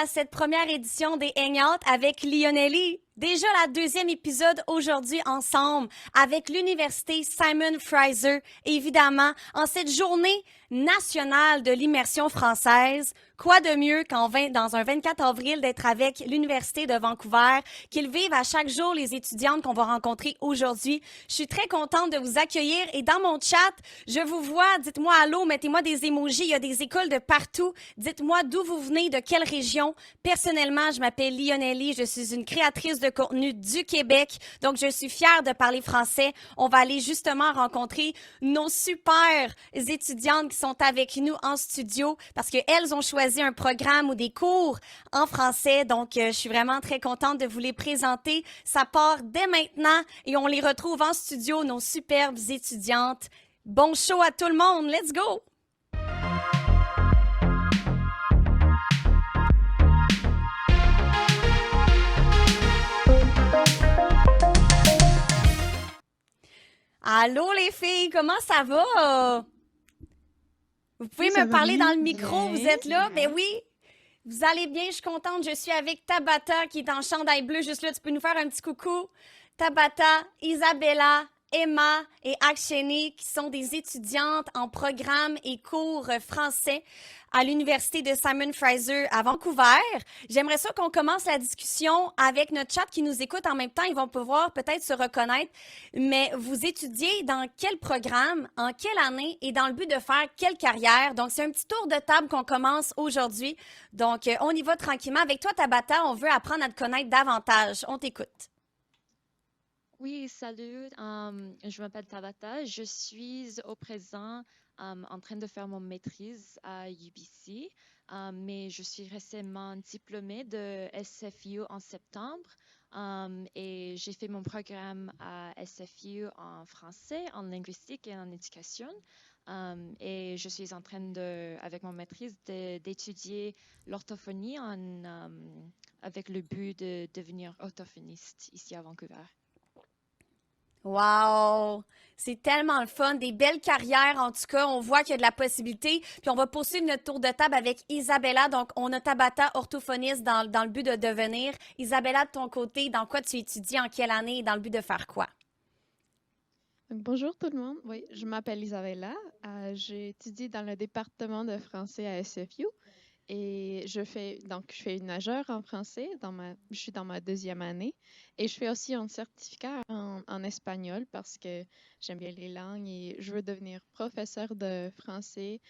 à cette première édition des Hangouts avec Lionelli. Déjà la deuxième épisode aujourd'hui ensemble avec l'Université Simon Fraser. Évidemment, en cette journée nationale de l'immersion française, quoi de mieux dans un 24 avril d'être avec l'Université de Vancouver, qu'ils vivent à chaque jour les étudiantes qu'on va rencontrer aujourd'hui. Je suis très contente de vous accueillir et dans mon chat, je vous vois, dites-moi allô, mettez-moi des emojis, il y a des écoles de partout. Dites-moi d'où vous venez, de quelle région. Personnellement, je m'appelle Lionelli, je suis une créatrice de contenu du Québec, donc je suis fière de parler français. On va aller justement rencontrer nos super étudiantes qui sont avec nous en studio parce qu'elles ont choisi un programme ou des cours en français, donc je suis vraiment très contente de vous les présenter. Ça part dès maintenant et on les retrouve en studio, nos superbes étudiantes. Bon show à tout le monde, let's go! Allô les filles, comment ça va? Vous pouvez Oui, ça me va parler bien. dans le micro, vous Bien. êtes là? Ben oui, vous allez bien, je suis contente. Je suis avec Tabata qui est en chandail bleu juste là. Tu peux nous faire un petit coucou? Tabata, Isabella, Emma et Aksheni qui sont des étudiantes en programme et cours français à l'Université de Simon Fraser à Vancouver. J'aimerais ça qu'on commence la discussion avec notre chat qui nous écoute en même temps. Ils vont pouvoir peut-être se reconnaître. Mais vous étudiez dans quel programme, en quelle année et dans le but de faire quelle carrière? Donc, c'est un petit tour de table qu'on commence aujourd'hui. Donc, on y va tranquillement. Avec toi, Tabata, on veut apprendre à te connaître davantage. On t'écoute. Oui, salut. Je m'appelle Tabata. Je suis au présent en train de faire mon maîtrise à UBC, mais je suis récemment diplômée de SFU en septembre et j'ai fait mon programme à SFU en français, en linguistique et en éducation. Et je suis en train avec mon maîtrise, d'étudier l'orthophonie avec le but de devenir orthophoniste ici à Vancouver. Wow! C'est tellement le fun, des belles carrières en tout cas. On voit qu'il y a de la possibilité. Puis on va poursuivre notre tour de table avec Isabella. Donc, on a Tabata, orthophoniste, dans le but de devenir. Isabella, de ton côté, dans quoi tu étudies, en quelle année et dans le but de faire quoi? Donc, bonjour tout le monde. Oui, je m'appelle Isabella. J'étudie dans le département de français à SFU et je fais une majeure en français. Je suis dans ma deuxième année et je fais aussi un certificat en espagnol parce que j'aime bien les langues et je veux devenir professeur de français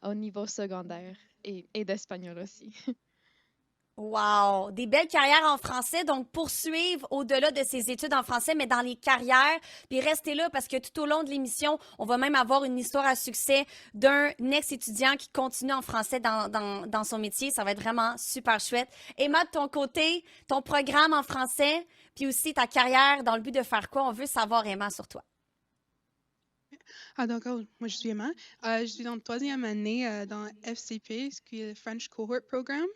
au niveau secondaire et d'espagnol aussi. Wow! Des belles carrières en français, donc poursuivre au-delà de ses études en français, mais dans les carrières, puis restez là parce que tout au long de l'émission, on va même avoir une histoire à succès d'un ex-étudiant qui continue en français dans son métier. Ça va être vraiment super chouette. Emma, de ton côté, ton programme en français, puis aussi ta carrière dans le but de faire quoi? On veut savoir, Emma, sur toi. Ah d'accord, moi je suis Emma. Je suis en troisième année dans FCP, ce qui est le French Cohort Program.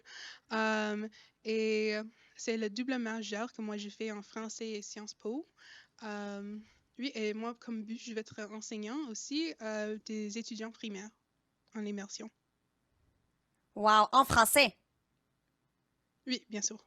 Et c'est le double majeur que moi j'ai fait en français et Sciences Po. Oui, et moi comme but, je vais être enseignant aussi des étudiants primaires en immersion. Wow! En français? Oui, bien sûr.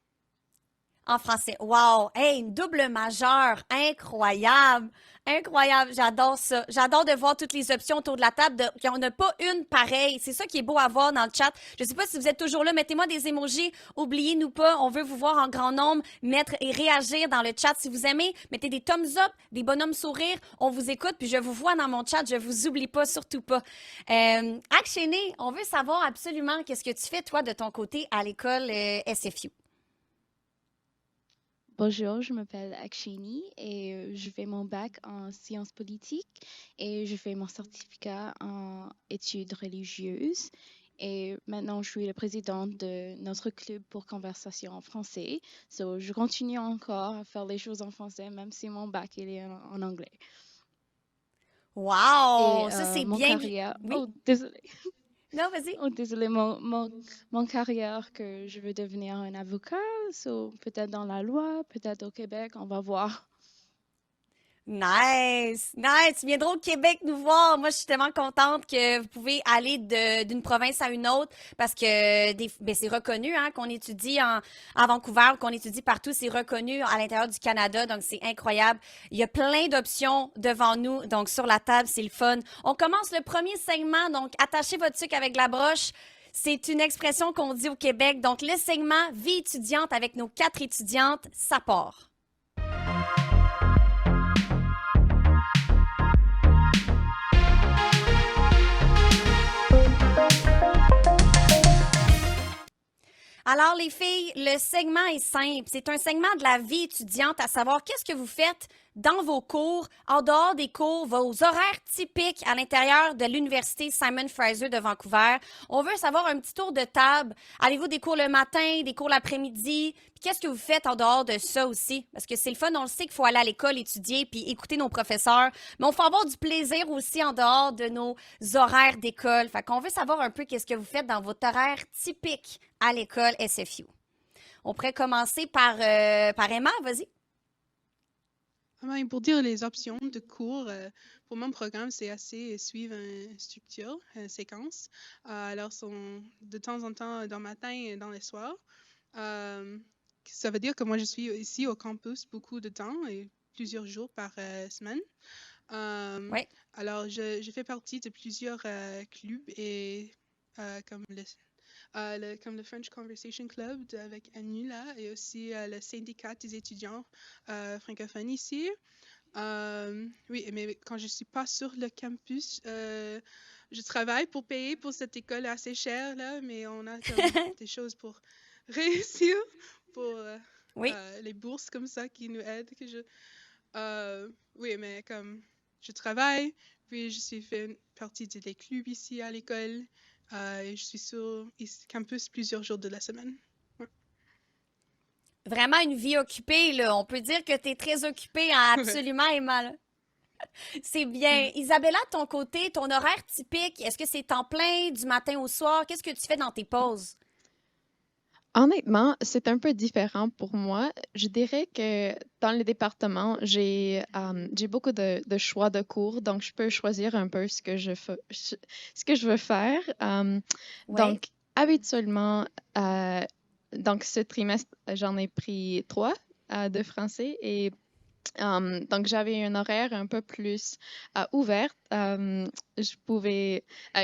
En français. Wow! Hey, une double majeure. Incroyable! Incroyable. J'adore ça. J'adore de voir toutes les options autour de la table. Il n'y en a pas une pareille. C'est ça qui est beau à voir dans le chat. Je ne sais pas si vous êtes toujours là. Mettez-moi des emojis. Oubliez-nous pas. On veut vous voir en grand nombre. Mettre et réagir dans le chat. Si vous aimez, mettez des thumbs up, des bonhommes sourires. On vous écoute. Puis je vous vois dans mon chat. Je vous oublie pas, surtout pas. Aksheni, on veut savoir absolument qu'est-ce que tu fais, toi, de ton côté à l'école SFU. Bonjour, je m'appelle Akshini et je fais mon bac en sciences politiques et je fais mon certificat en études religieuses. Et maintenant, je suis la présidente de notre club pour conversation en français. So, je continue encore à faire les choses en français, même si mon bac il est en anglais. Wow! Et Ça, c'est mon bien. carrière... Oui? Oh, désolé. Non, vas-y. Oh, désolé, mon carrière que je veux devenir un avocat, so, peut-être dans la loi, peut-être au Québec, on va voir. Nice, nice. Tu viendras au Québec nous voir. Moi, je suis tellement contente que vous pouvez aller d'une province à une autre parce que ben, c'est reconnu hein, qu'on étudie à Vancouver, qu'on étudie partout. C'est reconnu à l'intérieur du Canada, donc c'est incroyable. Il y a plein d'options devant nous, donc sur la table, c'est le fun. On commence le premier segment, donc attachez votre sucre avec la broche. C'est une expression qu'on dit au Québec. Donc, le segment Vie étudiante avec nos 4 étudiantes, ça part. Alors, les filles, le segment est simple. C'est un segment de la vie étudiante, à savoir qu'est-ce que vous faites dans vos cours, en dehors des cours, vos horaires typiques à l'intérieur de l'Université Simon Fraser de Vancouver. On veut savoir un petit tour de table. Avez-vous des cours le matin, des cours l'après-midi? Puis qu'est-ce que vous faites en dehors de ça aussi? Parce que c'est le fun, on le sait qu'il faut aller à l'école étudier puis écouter nos professeurs. Mais on faut avoir du plaisir aussi en dehors de nos horaires d'école. Fait qu'on veut savoir un peu qu'est-ce que vous faites dans votre horaire typique à l'école SFU. On pourrait commencer par Emma, vas-y. Pour dire les options de cours, pour mon programme, c'est assez suivre une structure, une séquence. Alors, sont de temps en temps dans le matin et dans les soirs. Ça veut dire que moi, je suis ici au campus beaucoup de temps et plusieurs jours par semaine. Oui. Alors, je fais partie de plusieurs clubs et comme comme le French Conversation Club avec Anu là, et aussi le syndicat des étudiants francophones ici. Oui, mais quand je suis pas sur le campus, je travaille pour payer pour cette école assez chère là, mais on a comme des choses pour réussir, pour Oui. les bourses comme ça qui nous aident. Oui, mais comme je travaille, puis je suis fait partie des clubs ici à l'école. Et je suis sur le campus plusieurs jours de la semaine. Ouais. Vraiment une vie occupée, là. On peut dire que tu es très occupée, hein, absolument, Emma. Là. C'est bien. Isabella, de ton côté, ton horaire typique, est-ce que c'est temps plein du matin au soir? Qu'est-ce que tu fais dans tes pauses? Honnêtement, c'est un peu différent pour moi. Je dirais que dans le département, j'ai beaucoup de choix de cours, donc je peux choisir un peu ce que je veux faire. Oui. Donc, habituellement, donc ce trimestre, j'en ai pris 3 de français et donc, j'avais un horaire un peu plus ouvert. Je pouvais,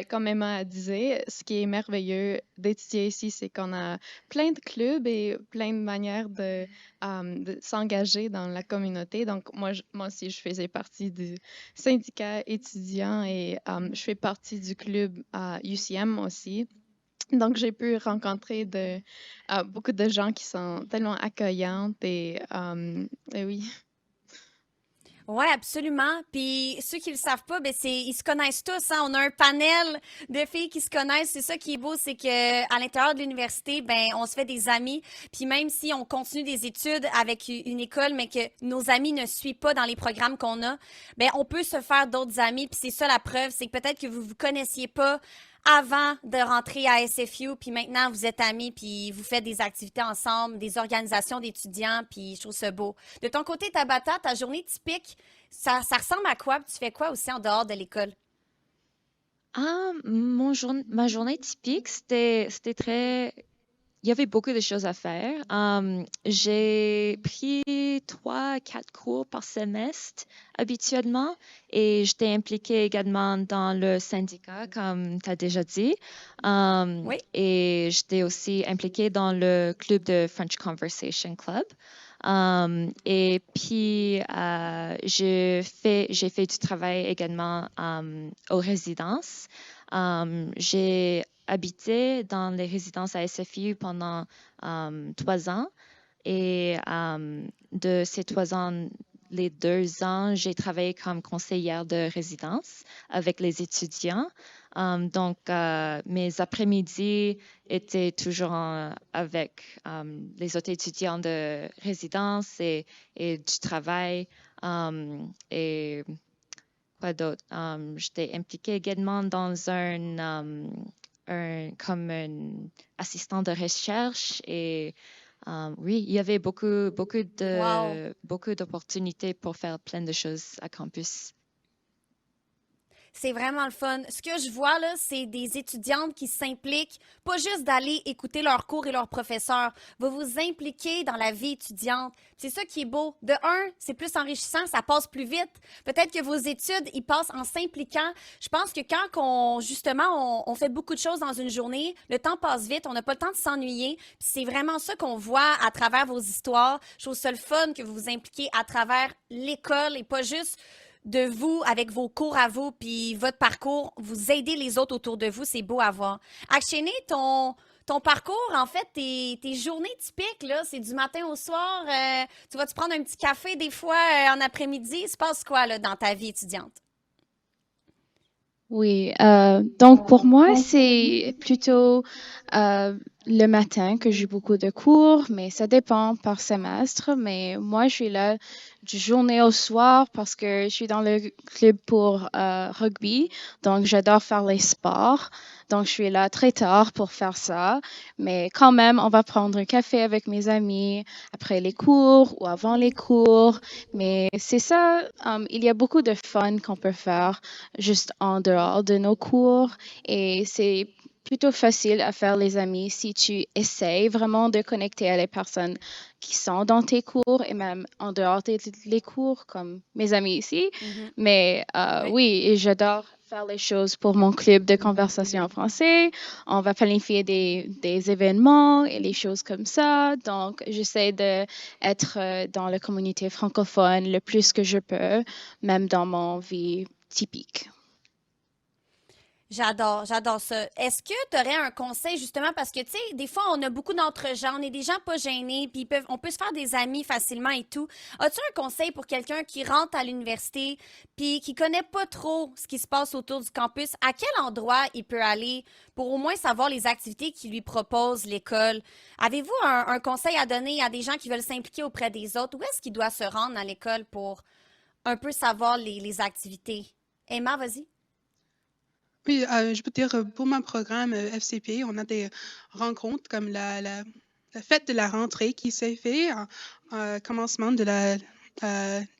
comme Emma disait, ce qui est merveilleux d'étudier ici, c'est qu'on a plein de clubs et plein de manières de s'engager dans la communauté. Donc, moi aussi, je faisais partie du syndicat étudiant et je fais partie du club à UCM aussi. Donc, j'ai pu rencontrer beaucoup de gens qui sont tellement accueillantes et oui. Oui, absolument. Puis ceux qui le savent pas, ben ils se connaissent tous. Hein? On a un panel de filles qui se connaissent. C'est ça qui est beau, c'est que à l'intérieur de l'université, ben on se fait des amis. Puis même si on continue des études avec une école, mais que nos amis ne suivent pas dans les programmes qu'on a, ben on peut se faire d'autres amis. Puis c'est ça la preuve, c'est que peut-être que vous connaissiez pas avant de rentrer à SFU, puis maintenant vous êtes amis, puis vous faites des activités ensemble, des organisations d'étudiants, puis je trouve ça beau. De ton côté, Tabata, ta journée typique, ça ressemble à quoi? Puis tu fais quoi aussi en dehors de l'école? Ma journée typique, c'était très... Il y avait beaucoup de choses à faire. J'ai pris 3, 4 cours par semestre habituellement et j'étais impliquée également dans le syndicat, comme tu as déjà dit. Oui. Et j'étais aussi impliquée dans le club de French Conversation Club. Et puis, j'ai fait du travail également aux résidences. J'ai habité dans les résidences à SFU pendant 3 ans. Et de ces 3 ans, les 2 ans, j'ai travaillé comme conseillère de résidence avec les étudiants. Donc, mes après-midi étaient toujours avec les autres étudiants de résidence et du travail. Et quoi d'autre? J'étais impliquée également dans comme un assistant de recherche et Oui, il y avait beaucoup Wow! d'opportunités pour faire plein de choses à campus. C'est vraiment le fun. Ce que je vois là, c'est des étudiantes qui s'impliquent, pas juste d'aller écouter leurs cours et leurs professeurs, vous vous impliquer dans la vie étudiante. C'est ça qui est beau. De un, c'est plus enrichissant, ça passe plus vite. Peut-être que vos études, ils passent en s'impliquant. Je pense que quand justement, on fait beaucoup de choses dans une journée, le temps passe vite, on n'a pas le temps de s'ennuyer. Puis c'est vraiment ça qu'on voit à travers vos histoires. Je trouve ça le fun que vous vous impliquez à travers l'école et pas juste de vous, avec vos cours à vous, puis votre parcours, vous aidez les autres autour de vous, c'est beau à voir. Aksheni, ton parcours, en fait, tes journées typiques, là, c'est du matin au soir, tu vas-tu prendre un petit café des fois en après-midi? Il se passe quoi, là, dans ta vie étudiante? Oui, donc pour moi, c'est plutôt le matin que j'ai beaucoup de cours, mais ça dépend par semestre. Mais moi, je suis là du journée au soir parce que je suis dans le club pour rugby, donc j'adore faire les sports. Donc, je suis là très tard pour faire ça. Mais quand même, on va prendre un café avec mes amis après les cours ou avant les cours. Mais c'est ça, il y a beaucoup de fun qu'on peut faire juste en dehors de nos cours et c'est plutôt facile à faire les amis si tu essayes vraiment de connecter à les personnes qui sont dans tes cours et même en dehors des cours, comme mes amis ici. Mhm. Mais Oui. oui, et j'adore faire les choses pour mon club de conversation en français. On va planifier des événements et les choses comme ça. Donc, j'essaie d'être dans la communauté francophone le plus que je peux, même dans mon vie typique. J'adore ça. Est-ce que tu aurais un conseil justement parce que tu sais, des fois on a beaucoup d'entre-gens, on est des gens pas gênés, puis on peut se faire des amis facilement et tout. As-tu un conseil pour quelqu'un qui rentre à l'université puis qui connaît pas trop ce qui se passe autour du campus? À quel endroit il peut aller pour au moins savoir les activités qui lui propose l'école? Avez-vous un conseil à donner à des gens qui veulent s'impliquer auprès des autres? Où est-ce qu'il doit se rendre à l'école pour un peu savoir les activités? Emma, vas-y. Oui, je peux dire, pour mon programme FCP, on a des rencontres comme la fête de la rentrée qui s'est fait en commencement de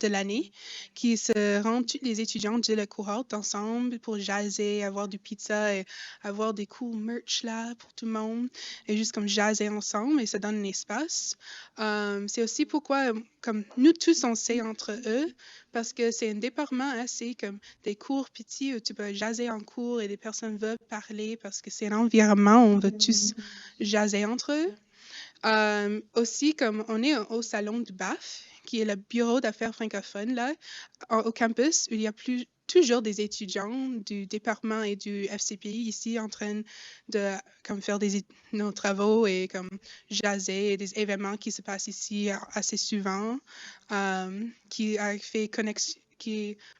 l'année, qui se rendent tous les étudiants de la cohorte ensemble pour jaser, avoir du pizza et avoir des cool merch là pour tout le monde et juste comme jaser ensemble et ça donne un espace. C'est aussi pourquoi, comme nous tous, on sait entre eux parce que c'est un département assez comme des cours petits où tu peux jaser en cours et des personnes veulent parler parce que c'est un environnement où on veut tous jaser entre eux. Aussi, comme on est au salon du BAF, qui est le bureau d'affaires francophones là, au campus, où il y a toujours des étudiants du département et du FCPI ici en train de comme faire nos travaux et comme jaser et des événements qui se passent ici assez souvent, qui a fait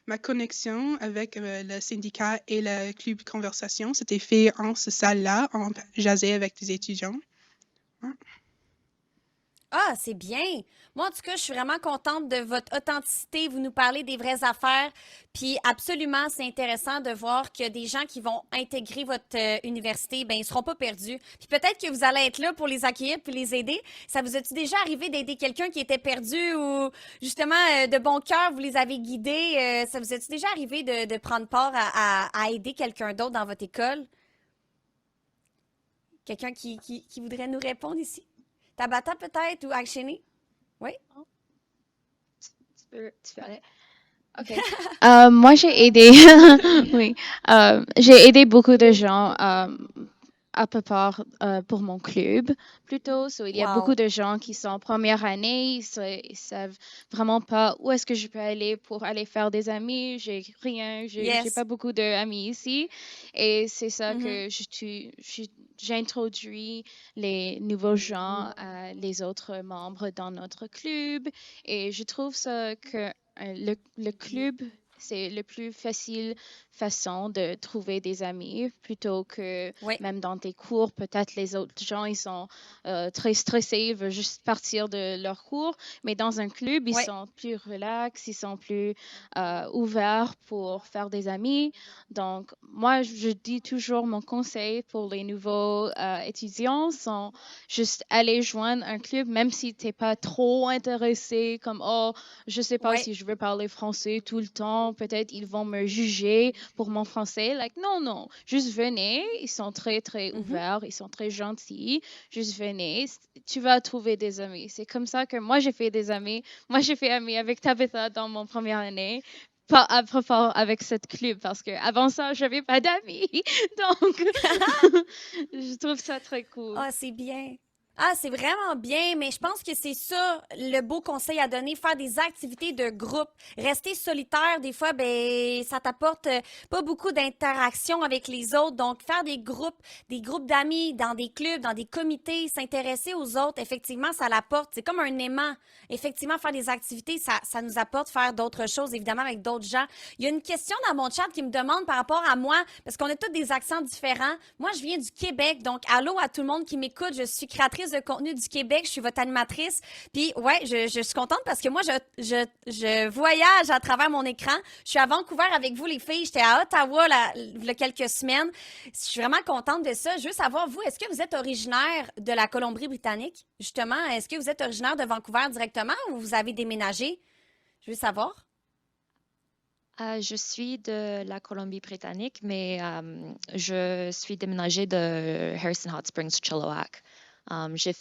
ma connexion avec le syndicat et le club de conversation, c'était fait en ce salle-là, en jaser avec des étudiants. Ouais. Ah, c'est bien. Moi, en tout cas, je suis vraiment contente de votre authenticité. Vous nous parlez des vraies affaires. Puis, absolument, c'est intéressant de voir que des gens qui vont intégrer votre université, ben, ils seront pas perdus. Puis, peut-être que vous allez être là pour les accueillir puis les aider. Ça vous est-tu déjà arrivé d'aider quelqu'un qui était perdu ou, justement, de bon cœur, vous les avez guidés? Ça vous est-tu déjà arrivé de prendre part à aider quelqu'un d'autre dans votre école? Quelqu'un qui voudrait nous répondre ici? Tabata peut-être ou Aksheni? Oui? Tu peux aller. OK. Moi, j'ai aidé, oui, j'ai aidé beaucoup de gens à peu près pour mon club plutôt. So, il y a beaucoup Wow. de gens qui sont en première année, ils savent vraiment pas où est-ce que je peux aller pour aller faire des amis. J'ai rien, j'ai Yes. pas beaucoup d'amis ici. Et c'est ça Mhm. que j'introduis les nouveaux gens à les autres membres dans notre club. Et je trouve ça que le club, C'est le plus facile façon de trouver des amis plutôt que Oui, même dans tes cours. Peut-être les autres gens, ils sont très stressés, ils veulent juste partir de leur cours. Mais dans un club, ils oui. sont plus relax, ils sont plus ouverts pour faire des amis. Donc, moi, je dis toujours mon conseil pour les nouveaux étudiants, sont juste aller joindre un club, même si tu n'es pas trop intéressé, comme, oh, je sais pas Ouais. si je veux parler français tout le temps, peut-être ils vont me juger pour mon français. Like, non, juste venez, ils sont très, très Mhm. ouverts, ils sont très gentils, juste venez, tu vas trouver des amis. C'est comme ça que moi, j'ai fait des amis. Moi, j'ai fait amis avec Tabitha dans mon première année. Pas à propos avec cette club, parce que avant ça, j'avais pas d'amis. Donc, je trouve ça très cool. Ah, c'est bien. Ah, c'est vraiment bien, mais je pense que c'est ça le beau conseil à donner, faire des activités de groupe. Rester solitaire, des fois, ben, ça t'apporte pas beaucoup d'interaction avec les autres. Donc, faire des groupes d'amis dans des clubs, dans des comités, s'intéresser aux autres, effectivement, ça l'apporte. C'est comme un aimant. Effectivement, faire des activités, ça nous apporte faire d'autres choses, évidemment, avec d'autres gens. Il y a une question dans mon chat qui me demande par rapport à moi, parce qu'on a tous des accents différents. Moi, je viens du Québec, donc allô à tout le monde qui m'écoute. Je suis créatrice de contenu du Québec, je suis votre animatrice. Puis ouais, je suis contente parce que moi, je voyage à travers mon écran. Je suis à Vancouver avec vous, les filles. J'étais à Ottawa il y a quelques semaines. Je suis vraiment contente de ça. Je veux savoir, vous, est-ce que vous êtes originaire de la Colombie-Britannique? Justement, est-ce que vous êtes originaire de Vancouver directement ou vous avez déménagé? Je veux savoir. Je suis de la Colombie-Britannique, mais je suis déménagée de Harrison Hot Springs, Chilliwack. J'ai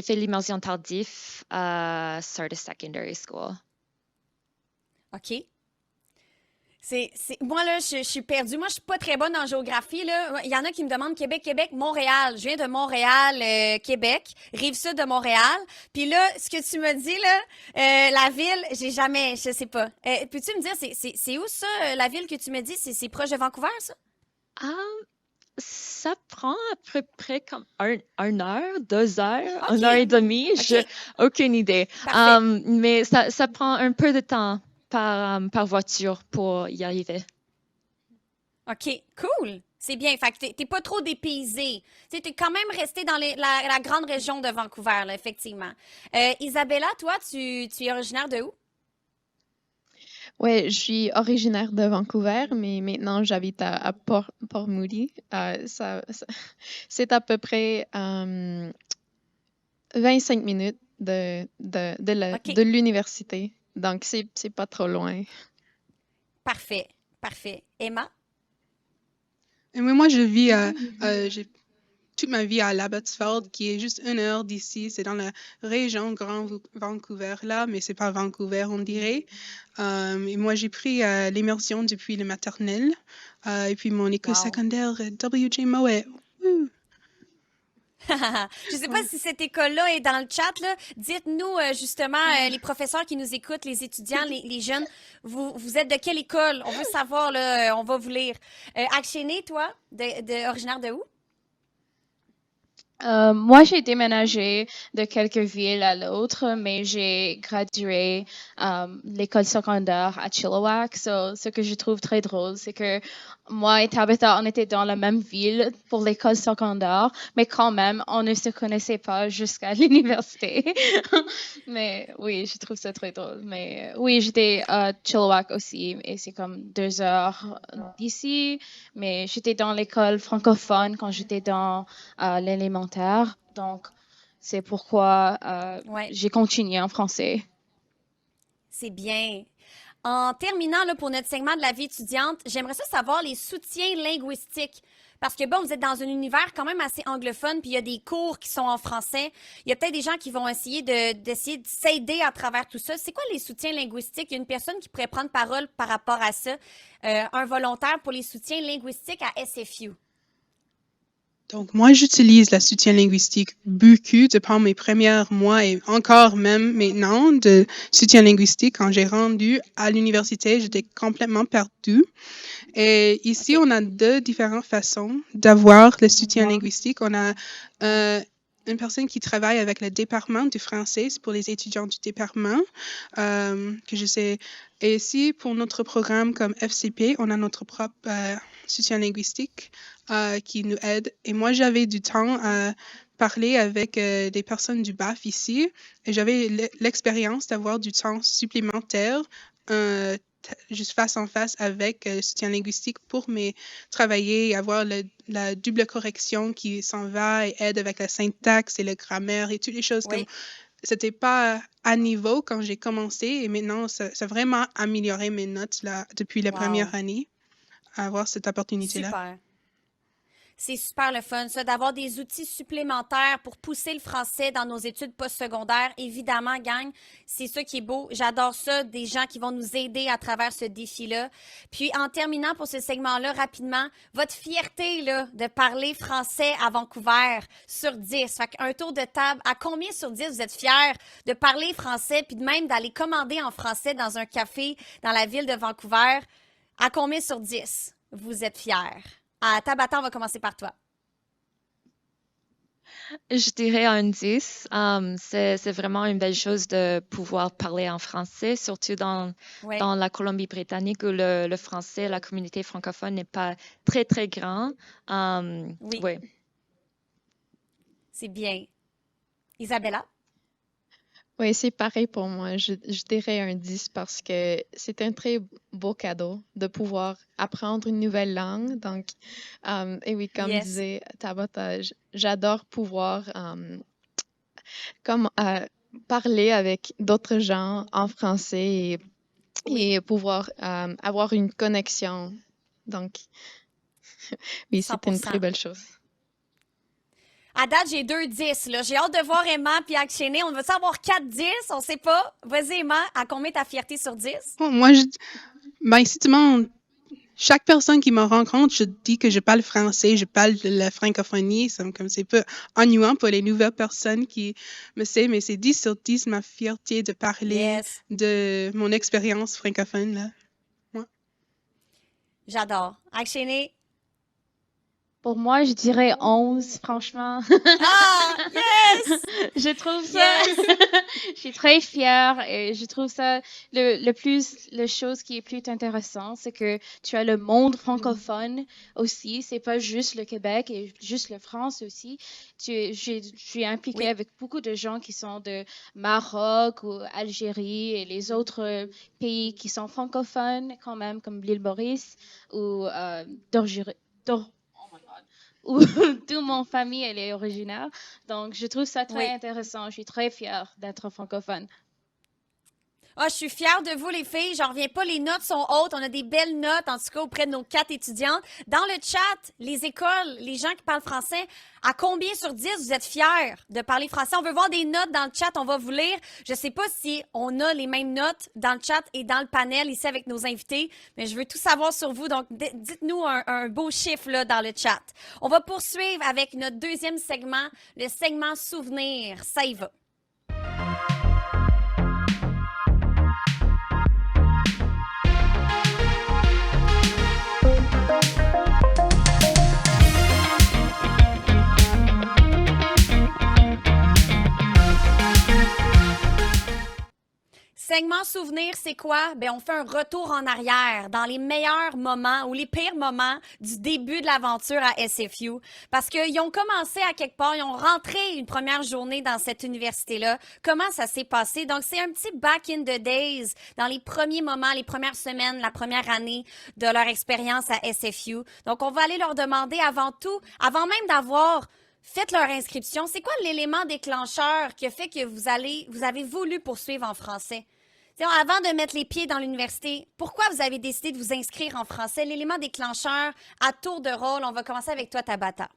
fait l'immersion tardif à Sardis Secondary School. OK. Moi, là, je suis perdue. Moi, je suis pas très bonne en géographie, là. Il y en a qui me demandent Québec, Montréal. Je viens de Montréal, Québec, rive sud de Montréal. Puis là, ce que tu me dis, là, la ville, je sais pas. Peux-tu me dire, c'est où ça, la ville que tu me dis? C'est proche de Vancouver, ça? Ah, ça prend à peu près comme 1 heure, 2 heures, OK. 1 heure et demie. OK. Aucune idée. Parfait. Mais ça prend un peu de temps par voiture pour y arriver. OK. Cool. C'est bien. Fait que t'es pas trop dépaysé. Tu sais, t'es quand même resté dans la grande région de Vancouver, là, effectivement. Isabella, toi, tu es originaire de où? Ouais, je suis originaire de Vancouver, mais maintenant j'habite à Port Moody. C'est à peu près 25 minutes OK. de l'université. Donc, c'est pas trop loin. Parfait. Parfait. Emma? Et moi, je vis j'ai toute ma vie à L'Abbotsford, qui est juste 1 heure d'ici. C'est dans la région Grand Vancouver, là, mais c'est pas Vancouver, on dirait. Et moi, j'ai pris l'immersion depuis le maternel. Et puis mon école Wow. secondaire, W.J. Mowat. Wouh! Je sais pas Ouais. si cette école-là est dans le chat, là. Dites-nous, justement, les professeurs qui nous écoutent, les étudiants, les jeunes, vous êtes de quelle école? On veut savoir, là, on va vous lire. Akshene, toi, originaire de où? Moi, j'ai déménagé de quelques villes à l'autre, mais j'ai gradué l'école secondaire à Chilliwack. So, ce que je trouve très drôle, c'est que moi et Tabitha, on était dans la même ville pour l'école secondaire, mais quand même, on ne se connaissait pas jusqu'à l'université. Mais oui, je trouve ça très drôle. Mais oui, j'étais à Chilliwack aussi, et c'est comme 2 heures d'ici. Mais j'étais dans l'école francophone quand j'étais dans l'élémentaire. Donc, c'est pourquoi Ouais, j'ai continué en français. c'est bien. En terminant, là, pour notre segment de la vie étudiante, j'aimerais ça savoir les soutiens linguistiques. Parce que bon, vous êtes dans un univers quand même assez anglophone, puis il y a des cours qui sont en français. Il y a peut-être des gens qui vont d'essayer de s'aider à travers tout ça. C'est quoi les soutiens linguistiques? Il y a une personne qui pourrait prendre parole par rapport à ça. Un volontaire pour les soutiens linguistiques à SFU. Donc, moi, j'utilise la soutien linguistique beaucoup depuis mes premiers mois et encore même maintenant de soutien linguistique. Quand j'ai rendu à l'université, j'étais complètement perdue. Et ici, OK. on a deux différentes façons d'avoir le soutien linguistique. On a une personne qui travaille avec le département du français, c'est pour les étudiants du département que je sais. Et ici, pour notre programme comme FCP, on a notre propre soutien linguistique qui nous aide. Et moi, j'avais du temps à parler avec des personnes du BAF ici et j'avais l'expérience d'avoir du temps supplémentaire juste face en face avec le soutien linguistique pour travailler et avoir la double correction qui s'en va et aide avec la syntaxe et la grammaire et toutes les choses comme Oui, c'était pas à niveau quand j'ai commencé et maintenant ça a vraiment amélioré mes notes là, depuis la première wow, année à avoir cette opportunité-là. super. C'est super le fun, ça, d'avoir des outils supplémentaires pour pousser le français dans nos études postsecondaires. Évidemment, gang, c'est ça qui est beau. J'adore ça, des gens qui vont nous aider à travers ce défi-là. Puis, en terminant pour ce segment-là, rapidement, votre fierté là, de parler français à Vancouver sur 10. Fait qu'un tour de table, à combien sur 10 vous êtes fiers de parler français puis de même d'aller commander en français dans un café dans la ville de Vancouver? À combien sur 10 vous êtes fiers? À Tabata, on va commencer par toi. Je dirais un 10. C'est vraiment une belle chose de pouvoir parler en français, surtout dans Oui, la Colombie-Britannique où le français, la communauté francophone n'est pas très, très grand. oui, Oui. c'est bien. Isabella? Oui, c'est pareil pour moi. Je dirais un 10 parce que c'est un très beau cadeau de pouvoir apprendre une nouvelle langue. Donc, et oui, comme Yes. disait Tabata, j'adore pouvoir comme, parler avec d'autres gens en français Oui, et pouvoir avoir une connexion. Donc, oui, c'est une 100%. très belle chose. À date, j'ai 2 10. Là. J'ai hâte de voir Emma puis Akshene. On va savoir 4 10. On sait pas. Vas-y, Emma. À combien ta fierté sur 10? Bon, moi, si tu demandes chaque personne qui me rencontre, je dis que je parle français, je parle de la francophonie. Comme c'est peu ennuyant pour les nouvelles personnes qui me savent, mais c'est 10 sur 10 ma fierté de parler Yes. de mon expérience francophone. Là. Ouais. J'adore. Akshene? Pour moi, je dirais 11, franchement. Ah! Yes! Je trouve ça, Yes! je suis très fière et je trouve ça la chose qui est plus intéressante, c'est que tu as le monde francophone aussi. C'est pas juste le Québec et juste la France aussi. Je suis impliquée Oui. avec beaucoup de gens qui sont de Maroc ou Algérie et les autres pays qui sont francophones quand même, comme l'île Maurice ou d'Algérie. Où toute mon famille elle est originaire. Donc, je trouve ça très Oui. intéressant. Je suis très fière d'être francophone. Ah, je suis fière de vous, les filles. J'en reviens pas. Les notes sont hautes. On a des belles notes, en tout cas, auprès de nos 4 étudiantes. Dans le chat, les écoles, les gens qui parlent français, à combien sur 10 vous êtes fiers de parler français? On veut voir des notes dans le chat. On va vous lire. Je sais pas si on a les mêmes notes dans le chat et dans le panel ici avec nos invités, mais je veux tout savoir sur vous. Donc, dites-nous un beau chiffre là, dans le chat. On va poursuivre avec notre deuxième segment, le segment souvenir. Ça y va. Segment souvenir, c'est quoi? Ben, on fait un retour en arrière dans les meilleurs moments ou les pires moments du début de l'aventure à SFU. Parce qu'ils ont commencé à quelque part, ils ont rentré une première journée dans cette université-là. Comment ça s'est passé? Donc, c'est un petit back in the days dans les premiers moments, les premières semaines, la première année de leur expérience à SFU. Donc, on va aller leur demander avant tout, avant même d'avoir fait leur inscription, c'est quoi l'élément déclencheur qui a fait que vous avez voulu poursuivre en français? T'sais, avant de mettre les pieds dans l'université, pourquoi vous avez décidé de vous inscrire en français? L'élément déclencheur à tour de rôle, on va commencer avec toi, Tabata.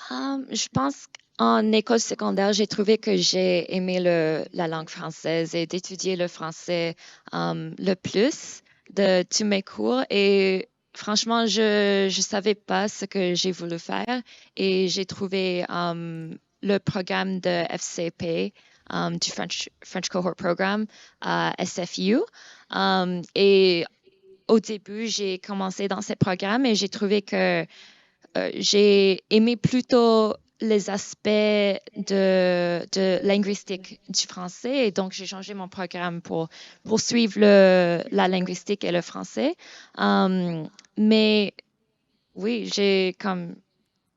Je pense qu'en école secondaire, j'ai trouvé que j'ai aimé la langue française et d'étudier le français le plus de tous mes cours. Et franchement, je ne savais pas ce que j'ai voulu faire et j'ai trouvé le programme de FCP, du French Cohort Program à SFU. Et au début, j'ai commencé dans ce programme et j'ai trouvé que j'ai aimé plutôt les aspects de linguistique du français et donc j'ai changé mon programme pour poursuivre la linguistique et le français. Mais oui, j'ai comme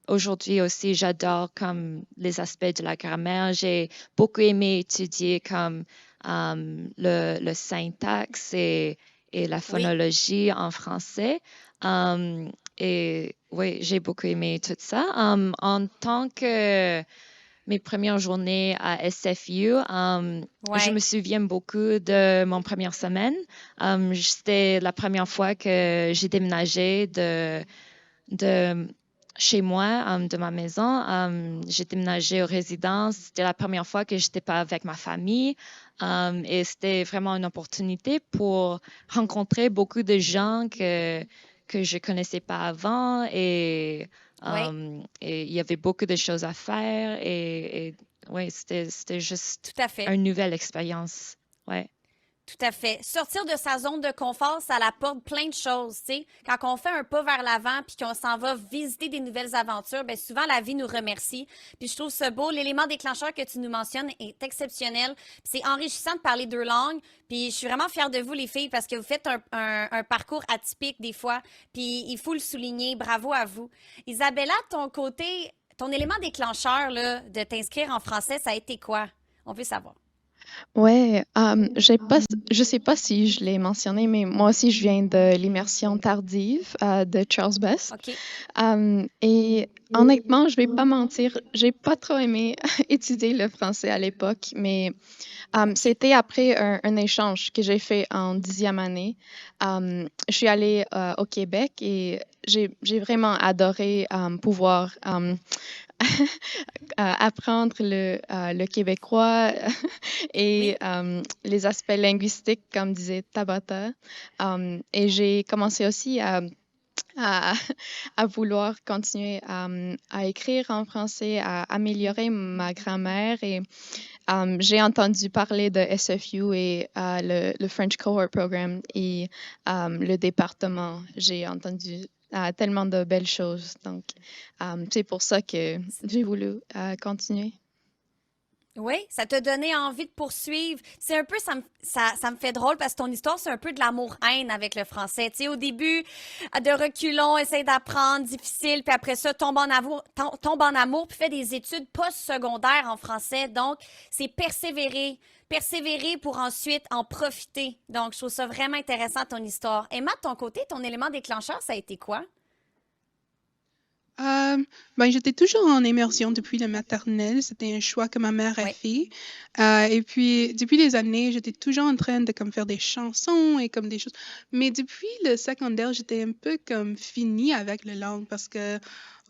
aujourd'hui aussi, j'adore comme les aspects de la grammaire. J'ai beaucoup aimé étudier comme le syntaxe et la Oui. phonologie en français. Et oui, j'ai beaucoup aimé tout ça. En tant que mes premières journées à SFU, je me Ouais. souviens beaucoup de mon première semaine. C'était la première fois que j'ai déménagé de chez moi, de ma maison. J'ai déménagé aux résidences. C'était la première fois que je n'étais pas avec ma famille. Et c'était vraiment une opportunité pour rencontrer beaucoup de gens que je ne connaissais pas avant. Et il y avait beaucoup de choses à faire. Et ouais, c'était juste Tout à fait. une nouvelle expérience. Ouais. Tout à fait. Sortir de sa zone de confort, ça apporte plein de choses, tu sais. Quand on fait un pas vers l'avant puis qu'on s'en va visiter des nouvelles aventures, bien souvent la vie nous remercie. Puis je trouve ça beau. L'élément déclencheur que tu nous mentionnes est exceptionnel. Puis c'est enrichissant de parler deux langues. Puis je suis vraiment fière de vous, les filles, parce que vous faites un parcours atypique des fois. Puis il faut le souligner. Bravo à vous. Isabella, de ton côté, ton élément déclencheur là, de t'inscrire en français, ça a été quoi? On veut savoir. Ouais, je sais pas si je l'ai mentionné, mais moi aussi, je viens de l'immersion tardive de Charles Best. OK. Et honnêtement, je vais pas mentir, j'ai pas trop aimé étudier le français à l'époque, mais c'était après un échange que j'ai fait en 10e année. Je suis allée au Québec et j'ai vraiment adoré pouvoir apprendre le québécois et Oui. les aspects linguistiques, comme disait Tabata. Et j'ai commencé aussi à, à vouloir continuer à écrire en français, à améliorer ma grammaire. Et j'ai entendu parler de SFU et le French Cohort Program et le département. J'ai entendu tellement de belles choses. Donc, c'est pour ça que j'ai voulu continuer. Oui, ça t'a donné envie de poursuivre. C'est un peu, ça me fait drôle parce que ton histoire, c'est un peu de l'amour-haine avec le français. Tu sais, au début, de reculons, essaye d'apprendre, difficile, puis après ça, tombe en amour, puis fait des études post-secondaires en français. Donc, c'est persévérer pour ensuite en profiter. Donc, je trouve ça vraiment intéressant, ton histoire. Emma, de ton côté, ton élément déclencheur, ça a été quoi? Ben, j'étais toujours en immersion depuis la maternelle. C'était un choix que ma mère a Oui. fait. Et puis, depuis des années, j'étais toujours en train de comme faire des chansons et comme des choses. Mais depuis le secondaire, j'étais un peu comme finie avec la langue parce que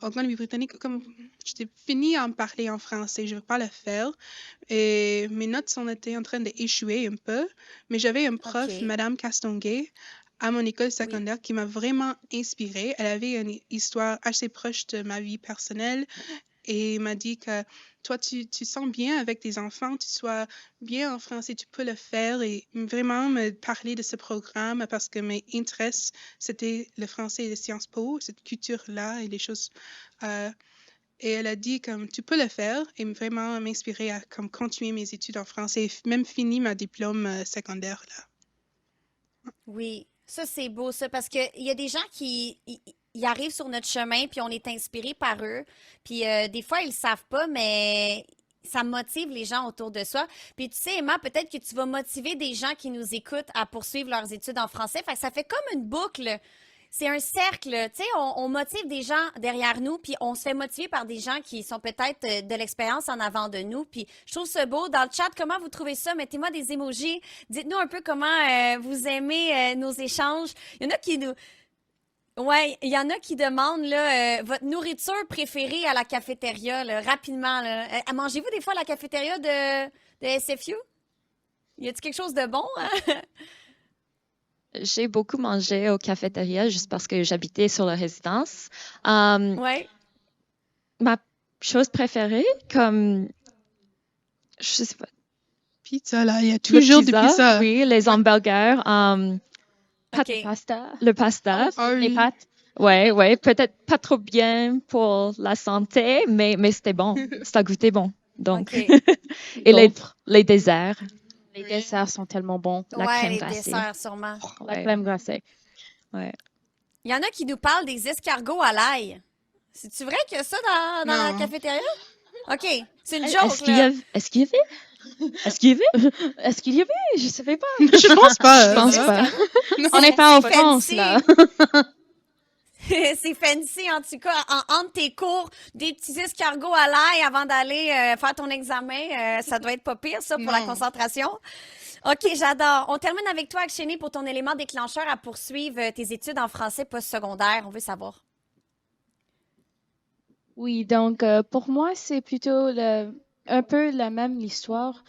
au Colombie-Britannique, comme j'étais finie à en parler en français, je ne veux pas le faire. Et mes notes étaient en train d'échouer un peu. Mais j'avais un prof, OK. Madame Castonguay, à mon école Oui. secondaire qui m'a vraiment inspirée. Elle avait une histoire assez proche de ma vie personnelle et m'a dit que toi, tu sens bien avec tes enfants, tu sois bien en français, tu peux le faire et vraiment me parler de ce programme parce que mes intérêts, c'était le français et les sciences po, cette culture-là et les choses. Et elle a dit comme tu peux le faire et vraiment m'inspirer à comme continuer mes études en français et même fini ma diplôme secondaire là. Oui, ça c'est beau ça parce que il y a des gens qui ils arrivent sur notre chemin puis on est inspiré par eux. Puis des fois ils le savent pas mais ça motive les gens autour de soi. Puis tu sais Emma, peut-être que tu vas motiver des gens qui nous écoutent à poursuivre leurs études en français. Fait que ça fait comme une boucle. C'est un cercle, tu sais, on motive des gens derrière nous, puis on se fait motiver par des gens qui sont peut-être de l'expérience en avant de nous. Puis je trouve ça beau. Dans le chat, comment vous trouvez ça? Mettez-moi des emojis. Dites-nous un peu comment vous aimez nos échanges. Il y en a qui nous... Ouais, il y en a qui demandent là, votre nourriture préférée à la cafétéria, là, rapidement. Là. Mangez-vous des fois à la cafétéria de SFU? Y a-t-il quelque chose de bon? Hein? J'ai beaucoup mangé au cafétéria juste parce que j'habitais sur la résidence. Ma chose préférée, comme, je sais pas, Pizza, là, il y a toujours le des pizza, pizzas. oui, les hamburgers, OK. Pasta. le pasta, Ah les oui. pâtes. Ouais, peut-être pas trop bien pour la santé, mais c'était bon. Ça goûtait bon. Donc, OK. et Gaufres. les desserts. Les Oui. desserts sont tellement bons. La Ouais, crème les glacée. desserts, sûrement. La Ouais, crème glacée. ouais. Il y en a qui nous parlent des escargots à l'ail. C'est-tu vrai qu'il y a ça dans la Non. cafétéria? OK. C'est une Est-ce joke, qu'il y là. avait, est-ce qu'il y avait, est-ce qu'il y avait, est-ce qu'il y avait, je savais pas. Je pense pas. Je pense Des pas. escargots? On n'est pas en C'est France, fancy. là. C'est fancy, en tout cas. Entre tes cours, des petits escargots à l'ail avant d'aller faire ton examen, ça doit être pas pire, ça, pour la Non. concentration. OK, j'adore. On termine avec toi, Akshini, pour ton élément déclencheur à poursuivre tes études en français postsecondaire. On veut savoir. Oui, donc pour moi, c'est plutôt un peu la même histoire.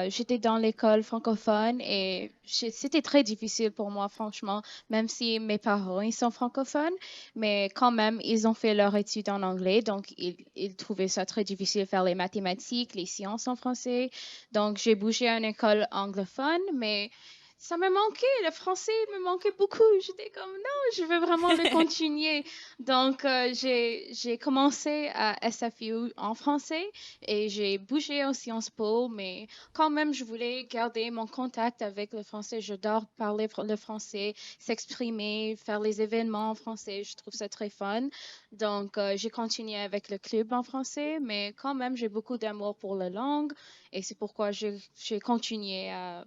J'étais dans l'école francophone et c'était très difficile pour moi, franchement, même si mes parents ils sont francophones, mais quand même, ils ont fait leur étude en anglais, donc ils trouvaient ça très difficile de faire les mathématiques, les sciences en français. Donc, j'ai bougé à une école anglophone, mais ça me manquait, le français me manquait beaucoup. J'étais comme, non, je veux vraiment le continuer. Donc, j'ai commencé à SFU en français et j'ai bougé au Sciences Po, mais quand même, je voulais garder mon contact avec le français. J'adore parler le français, s'exprimer, faire les événements en français. Je trouve ça très fun. Donc, j'ai continué avec le club en français, mais quand même, j'ai beaucoup d'amour pour la langue et c'est pourquoi j'ai continué à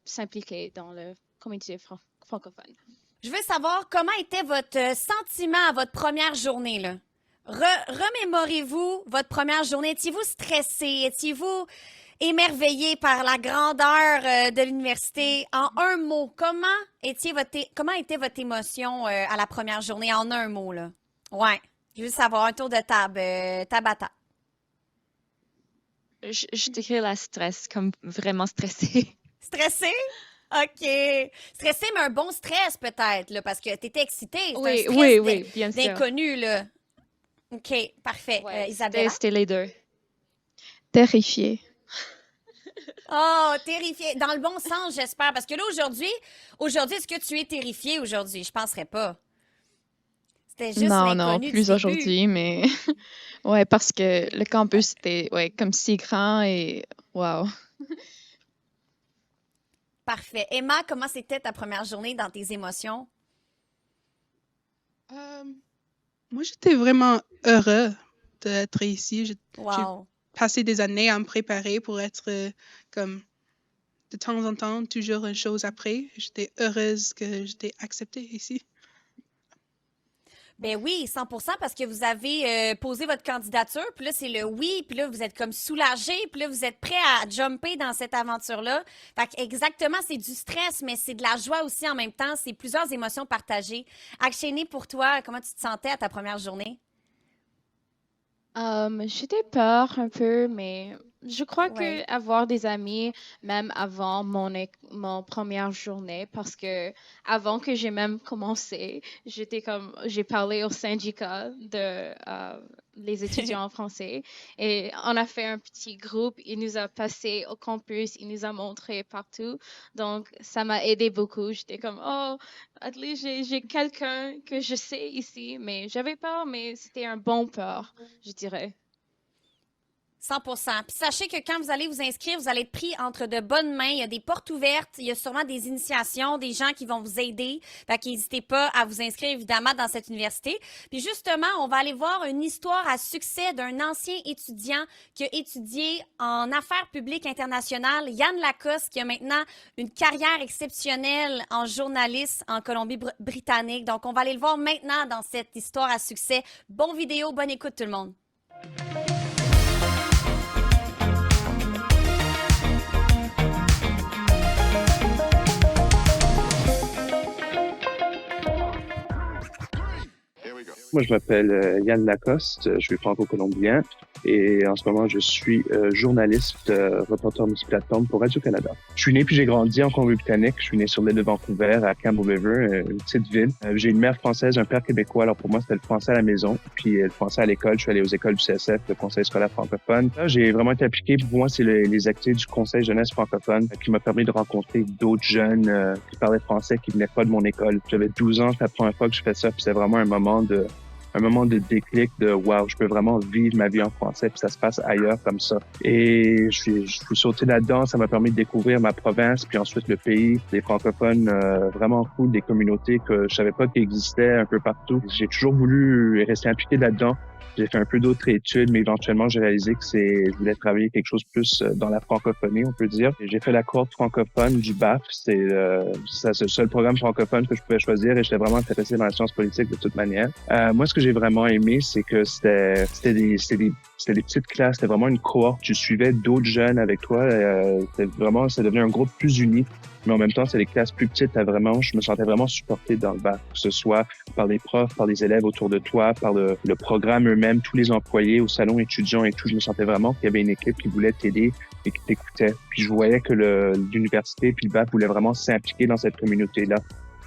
s'impliquer dans la communauté francophone. Je veux savoir comment était votre sentiment à votre première journée, là. Remémorez-vous votre première journée. Étiez-vous stressé? Étiez-vous émerveillé par la grandeur de l'université? En un mot, comment était votre émotion à la première journée? En un mot, là. Ouais. Je veux savoir, un tour de table. Tabata. Je dirais la stress, comme vraiment stressée. Stressé? OK. Stressé, mais un bon stress peut-être, là, parce que t'étais excitée. C'est un Oui, stress oui, bien sûr. d'inconnu, là. OK, parfait. Ouais, Isabella? c'était les deux. Terrifiée. Oh, terrifiée. Dans le bon sens, j'espère. Parce que là, aujourd'hui, est-ce que tu es terrifiée aujourd'hui? Je penserais pas. C'était juste Non, l'inconnu du plus début. aujourd'hui, mais ouais, parce que le campus était comme si grand et wow. Parfait. Emma, comment c'était ta première journée dans tes émotions? Moi, j'étais vraiment heureux d'être ici. J'ai Wow. passé des années à me préparer pour être comme de temps en temps, toujours une chose après. J'étais heureuse que j'étais acceptée ici. Ben oui, 100%, parce que vous avez posé votre candidature, puis là, c'est le oui, puis là, vous êtes comme soulagé, puis là, vous êtes prêt à jumper dans cette aventure-là. Fait que exactement, c'est du stress, mais c'est de la joie aussi en même temps. C'est plusieurs émotions partagées. Akshini, pour toi, comment tu te sentais à ta première journée? J'étais peur un peu, mais je crois Ouais. que avoir des amis, même avant mon première journée, parce que avant que j'ai même commencé, j'ai parlé au syndicat de les étudiants en français et on a fait un petit groupe. Il nous a passé au campus, il nous a montré partout. Donc, ça m'a aidé beaucoup. J'étais comme, oh, at least j'ai quelqu'un que je sais ici, mais j'avais peur, mais c'était un bon peur, je dirais. 100%. Puis sachez que quand vous allez vous inscrire, vous allez être pris entre de bonnes mains. Il y a des portes ouvertes, il y a sûrement des initiations, des gens qui vont vous aider. Fait qu'hésitez pas à vous inscrire évidemment dans cette université. Puis justement, on va aller voir une histoire à succès d'un ancien étudiant qui a étudié en affaires publiques internationales, Yann Lacoste, qui a maintenant une carrière exceptionnelle en journaliste en Colombie-Britannique. Donc, on va aller le voir maintenant dans cette histoire à succès. Bon vidéo, bonne écoute tout le monde. Moi, je m'appelle Yann Lacoste, je suis franco-colombien. et en ce moment, je suis journaliste, reporter multiplateforme pour Radio-Canada. Je suis né puis j'ai grandi en Colombie-Britannique. Je suis né sur l'île de Vancouver, à Campbell River, une petite ville. J'ai une mère française, un père québécois. Alors pour moi, c'était le français à la maison, puis le français à l'école. Je suis allé aux écoles du CSF, le Conseil scolaire francophone. Là, j'ai vraiment été appliqué. Pour moi, c'est les activités du Conseil jeunesse francophone qui m'a permis de rencontrer d'autres jeunes qui parlaient français, qui venaient pas de mon école. J'avais 12 ans, c'est la première fois que je fais ça, puis c'est vraiment un moment de déclic de wow, je peux vraiment vivre ma vie en français, puis ça se passe ailleurs comme ça. Et je suis sauté là-dedans, ça m'a permis de découvrir ma province, puis ensuite le pays, des francophones vraiment cool, des communautés que je savais pas qu'ils existaient un peu partout. J'ai toujours voulu rester impliqué là-dedans. J'ai fait un peu d'autres études, mais éventuellement, j'ai réalisé que je voulais travailler quelque chose plus dans la francophonie, on peut dire. J'ai fait la cohorte francophone du BAF. C'est le seul programme francophone que je pouvais choisir et j'étais vraiment intéressé dans la science politique de toute manière. Moi, ce que j'ai vraiment aimé, c'est que c'était des petites classes. C'était vraiment une cohorte. Tu suivais d'autres jeunes avec toi. C'est devenu un groupe plus uni. Mais en même temps, c'est des classes plus petites. Je me sentais vraiment supporté dans le BAF, que ce soit par les profs, par les élèves autour de toi, par le programme eux-mêmes, tous les employés au salon étudiant et tout. Je me sentais vraiment qu'il y avait une équipe qui voulait t'aider et qui t'écoutait. Puis je voyais que l'université puis le BAF voulaient vraiment s'impliquer dans cette communauté-là,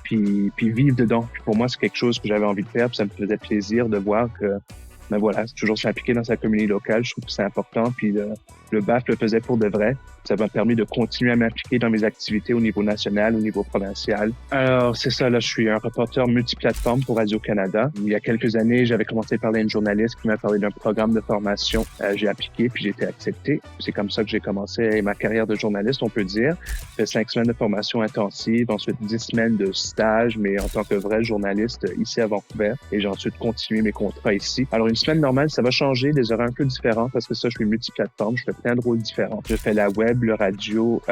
puis vivre dedans. Puis pour moi, c'est quelque chose que j'avais envie de faire. Puis ça me faisait plaisir de voir que mais voilà, c'est toujours s'impliquer dans sa communauté locale. Je trouve que c'est important. Puis le BAF le faisait pour de vrai. Ça m'a permis de continuer à m'impliquer dans mes activités au niveau national, au niveau provincial. Alors, c'est ça, là, je suis un reporter multiplateforme pour Radio-Canada. Il y a quelques années, j'avais commencé à parler à une journaliste qui m'a parlé d'un programme de formation. J'ai appliqué, puis j'ai été accepté. C'est comme ça que j'ai commencé ma carrière de journaliste, on peut dire. J'ai fait 5 semaines de formation intensive, ensuite 10 semaines de stage, mais en tant que vrai journaliste ici à Vancouver. Et j'ai ensuite continué mes contrats ici. Alors, une semaine normale, ça va changer, des horaires un peu différents parce que ça, je suis multiplateforme. Je fais plein de rôles différents. Je fais la web, la radio,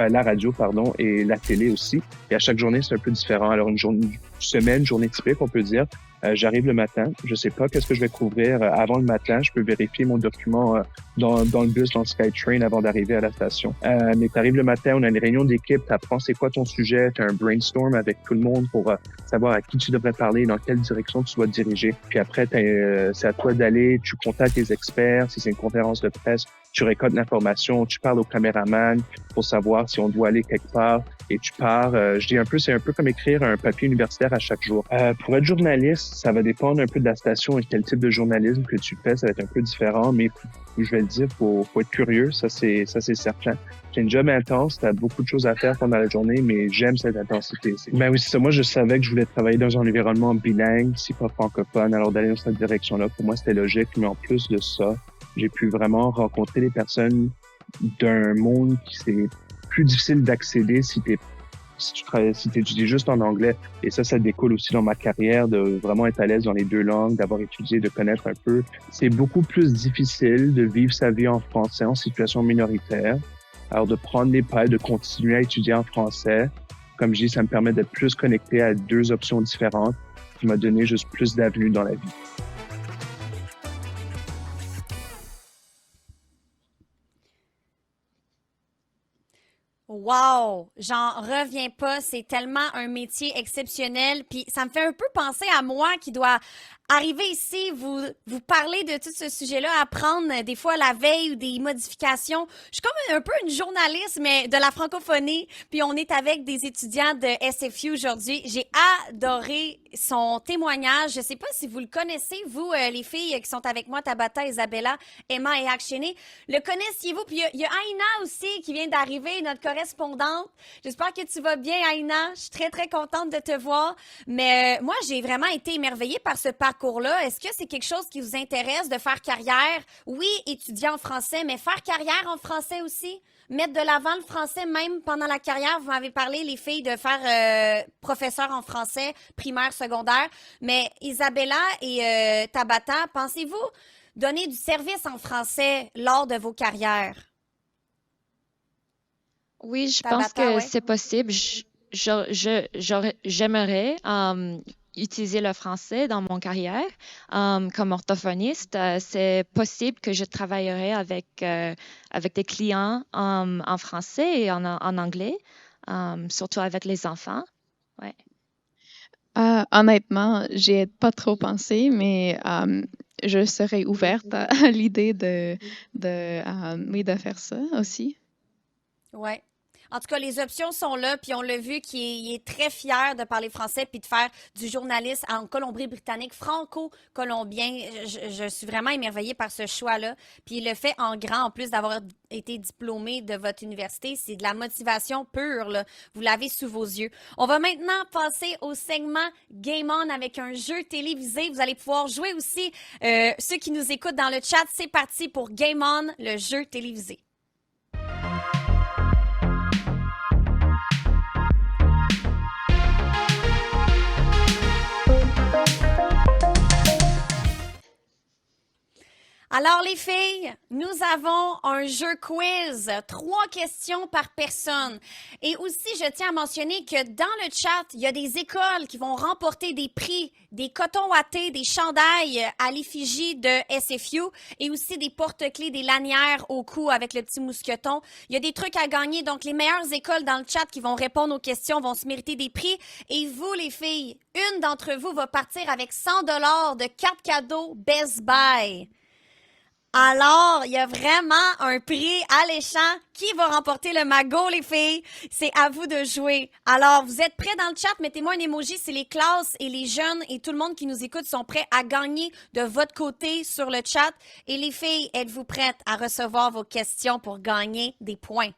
et la télé aussi. Et à chaque journée, c'est un peu différent. Alors, une journée typique, on peut dire. J'arrive le matin, je sais pas qu'est-ce que je vais couvrir avant le matin. Je peux vérifier mon document dans le bus, dans le SkyTrain avant d'arriver à la station. Mais t'arrives le matin, on a une réunion d'équipe, t'apprends c'est quoi ton sujet, t'as un brainstorm avec tout le monde pour savoir à qui tu devrais parler, dans quelle direction tu dois te diriger. Puis après, c'est à toi d'aller, tu contactes les experts, si c'est une conférence de presse, tu récoltes l'information, tu parles au caméraman pour savoir si on doit aller quelque part et tu pars. C'est un peu comme écrire un papier universitaire à chaque jour. Pour être journaliste, ça va dépendre un peu de la station et quel type de journalisme que tu fais, ça va être un peu différent, mais je vais le dire, faut être curieux, ça c'est certain. C'est une job intense, t'as beaucoup de choses à faire pendant la journée, mais j'aime cette intensité. Ben oui, c'est ça. Moi, je savais que je voulais travailler dans un environnement bilingue, si pas francophone, alors d'aller dans cette direction-là, pour moi, c'était logique, mais en plus de ça, j'ai pu vraiment rencontrer des personnes d'un monde qui c'est plus difficile d'accéder si tu étudies juste en anglais. Et ça découle aussi dans ma carrière de vraiment être à l'aise dans les deux langues, d'avoir étudié, de connaître un peu. C'est beaucoup plus difficile de vivre sa vie en français en situation minoritaire. Alors de prendre les pas, de continuer à étudier en français. Comme je dis, ça me permet d'être plus connecté à deux options différentes qui m'a donné juste plus d'avenue dans la vie. Wow! J'en reviens pas. C'est tellement un métier exceptionnel. Puis ça me fait un peu penser à moi qui dois arriver ici, vous parler de tout ce sujet-là, apprendre des fois la veille ou des modifications. Je suis comme un peu une journaliste, mais de la francophonie. Puis on est avec des étudiants de SFU aujourd'hui. J'ai adoré son témoignage. Je sais pas si vous le connaissez, vous, les filles qui sont avec moi, Tabata, Isabella, Emma et Akshini. Le connaissiez-vous? Puis il y a Aina aussi qui vient d'arriver, notre correspondante. J'espère que tu vas bien, Aina. Je suis très, très contente de te voir. Mais moi, j'ai vraiment été émerveillée par ce parcours-là. Est-ce que c'est quelque chose qui vous intéresse de faire carrière? Oui, étudier en français, mais faire carrière en français aussi? Mettre de l'avant le français même pendant la carrière? Vous m'avez parlé, les filles, de faire professeur en français, primaire, secondaire. Mais Isabella et Tabata, pensez-vous donner du service en français lors de vos carrières? Oui, je Tabata, pense que ouais. c'est possible. J'aimerais utiliser le français dans mon carrière comme orthophoniste. C'est possible que je travaillerai avec des clients en français et en anglais, surtout avec les enfants. Ouais. Honnêtement, j'y ai pas trop pensé, mais je serais ouverte à l'idée de faire ça aussi. Ouais. En tout cas, les options sont là, puis on l'a vu qu'il est très fier de parler français puis de faire du journalisme en Colombie-Britannique, franco-colombien. Je suis vraiment émerveillée par ce choix-là. Puis il le fait en grand, en plus d'avoir été diplômé de votre université. C'est de la motivation pure, là. Vous l'avez sous vos yeux. On va maintenant passer au segment Game On avec un jeu télévisé. Vous allez pouvoir jouer aussi. Ceux qui nous écoutent dans le chat, c'est parti pour Game On, le jeu télévisé. Alors, les filles, nous avons un jeu quiz, 3 questions par personne. Et aussi, je tiens à mentionner que dans le chat, il y a des écoles qui vont remporter des prix, des cotons wattés, des chandails à l'effigie de SFU et aussi des porte-clés, des lanières au cou avec le petit mousqueton. Il y a des trucs à gagner, donc les meilleures écoles dans le chat qui vont répondre aux questions vont se mériter des prix. Et vous, les filles, une d'entre vous va partir avec 100 $ de cartes cadeaux Best Buy. Alors, il y a vraiment un prix alléchant. Qui va remporter le magot, les filles? C'est à vous de jouer. Alors, vous êtes prêts dans le chat? Mettez-moi un emoji si les classes et les jeunes et tout le monde qui nous écoute sont prêts à gagner de votre côté sur le chat. Et les filles, êtes-vous prêtes à recevoir vos questions pour gagner des points?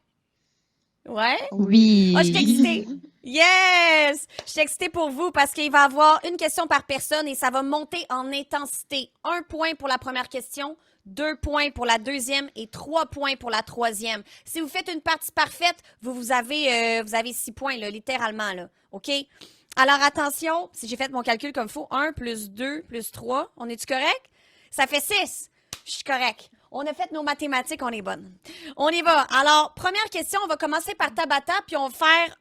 Ouais? Oui. Oh, je suis excitée. Yes! Je suis excitée pour vous parce qu'il va y avoir une question par personne et ça va monter en intensité. 1 point pour la première question, 2 points pour la deuxième et 3 points pour la troisième. Si vous faites une partie parfaite, vous avez 6 points, là, littéralement. Là. OK? Alors, attention, si j'ai fait mon calcul comme il faut, 1 plus 2 plus 3, on est-tu correct? Ça fait 6. Je suis correct. On a fait nos mathématiques, on est bonne. On y va. Alors, première question, on va commencer par Tabata, puis on va faire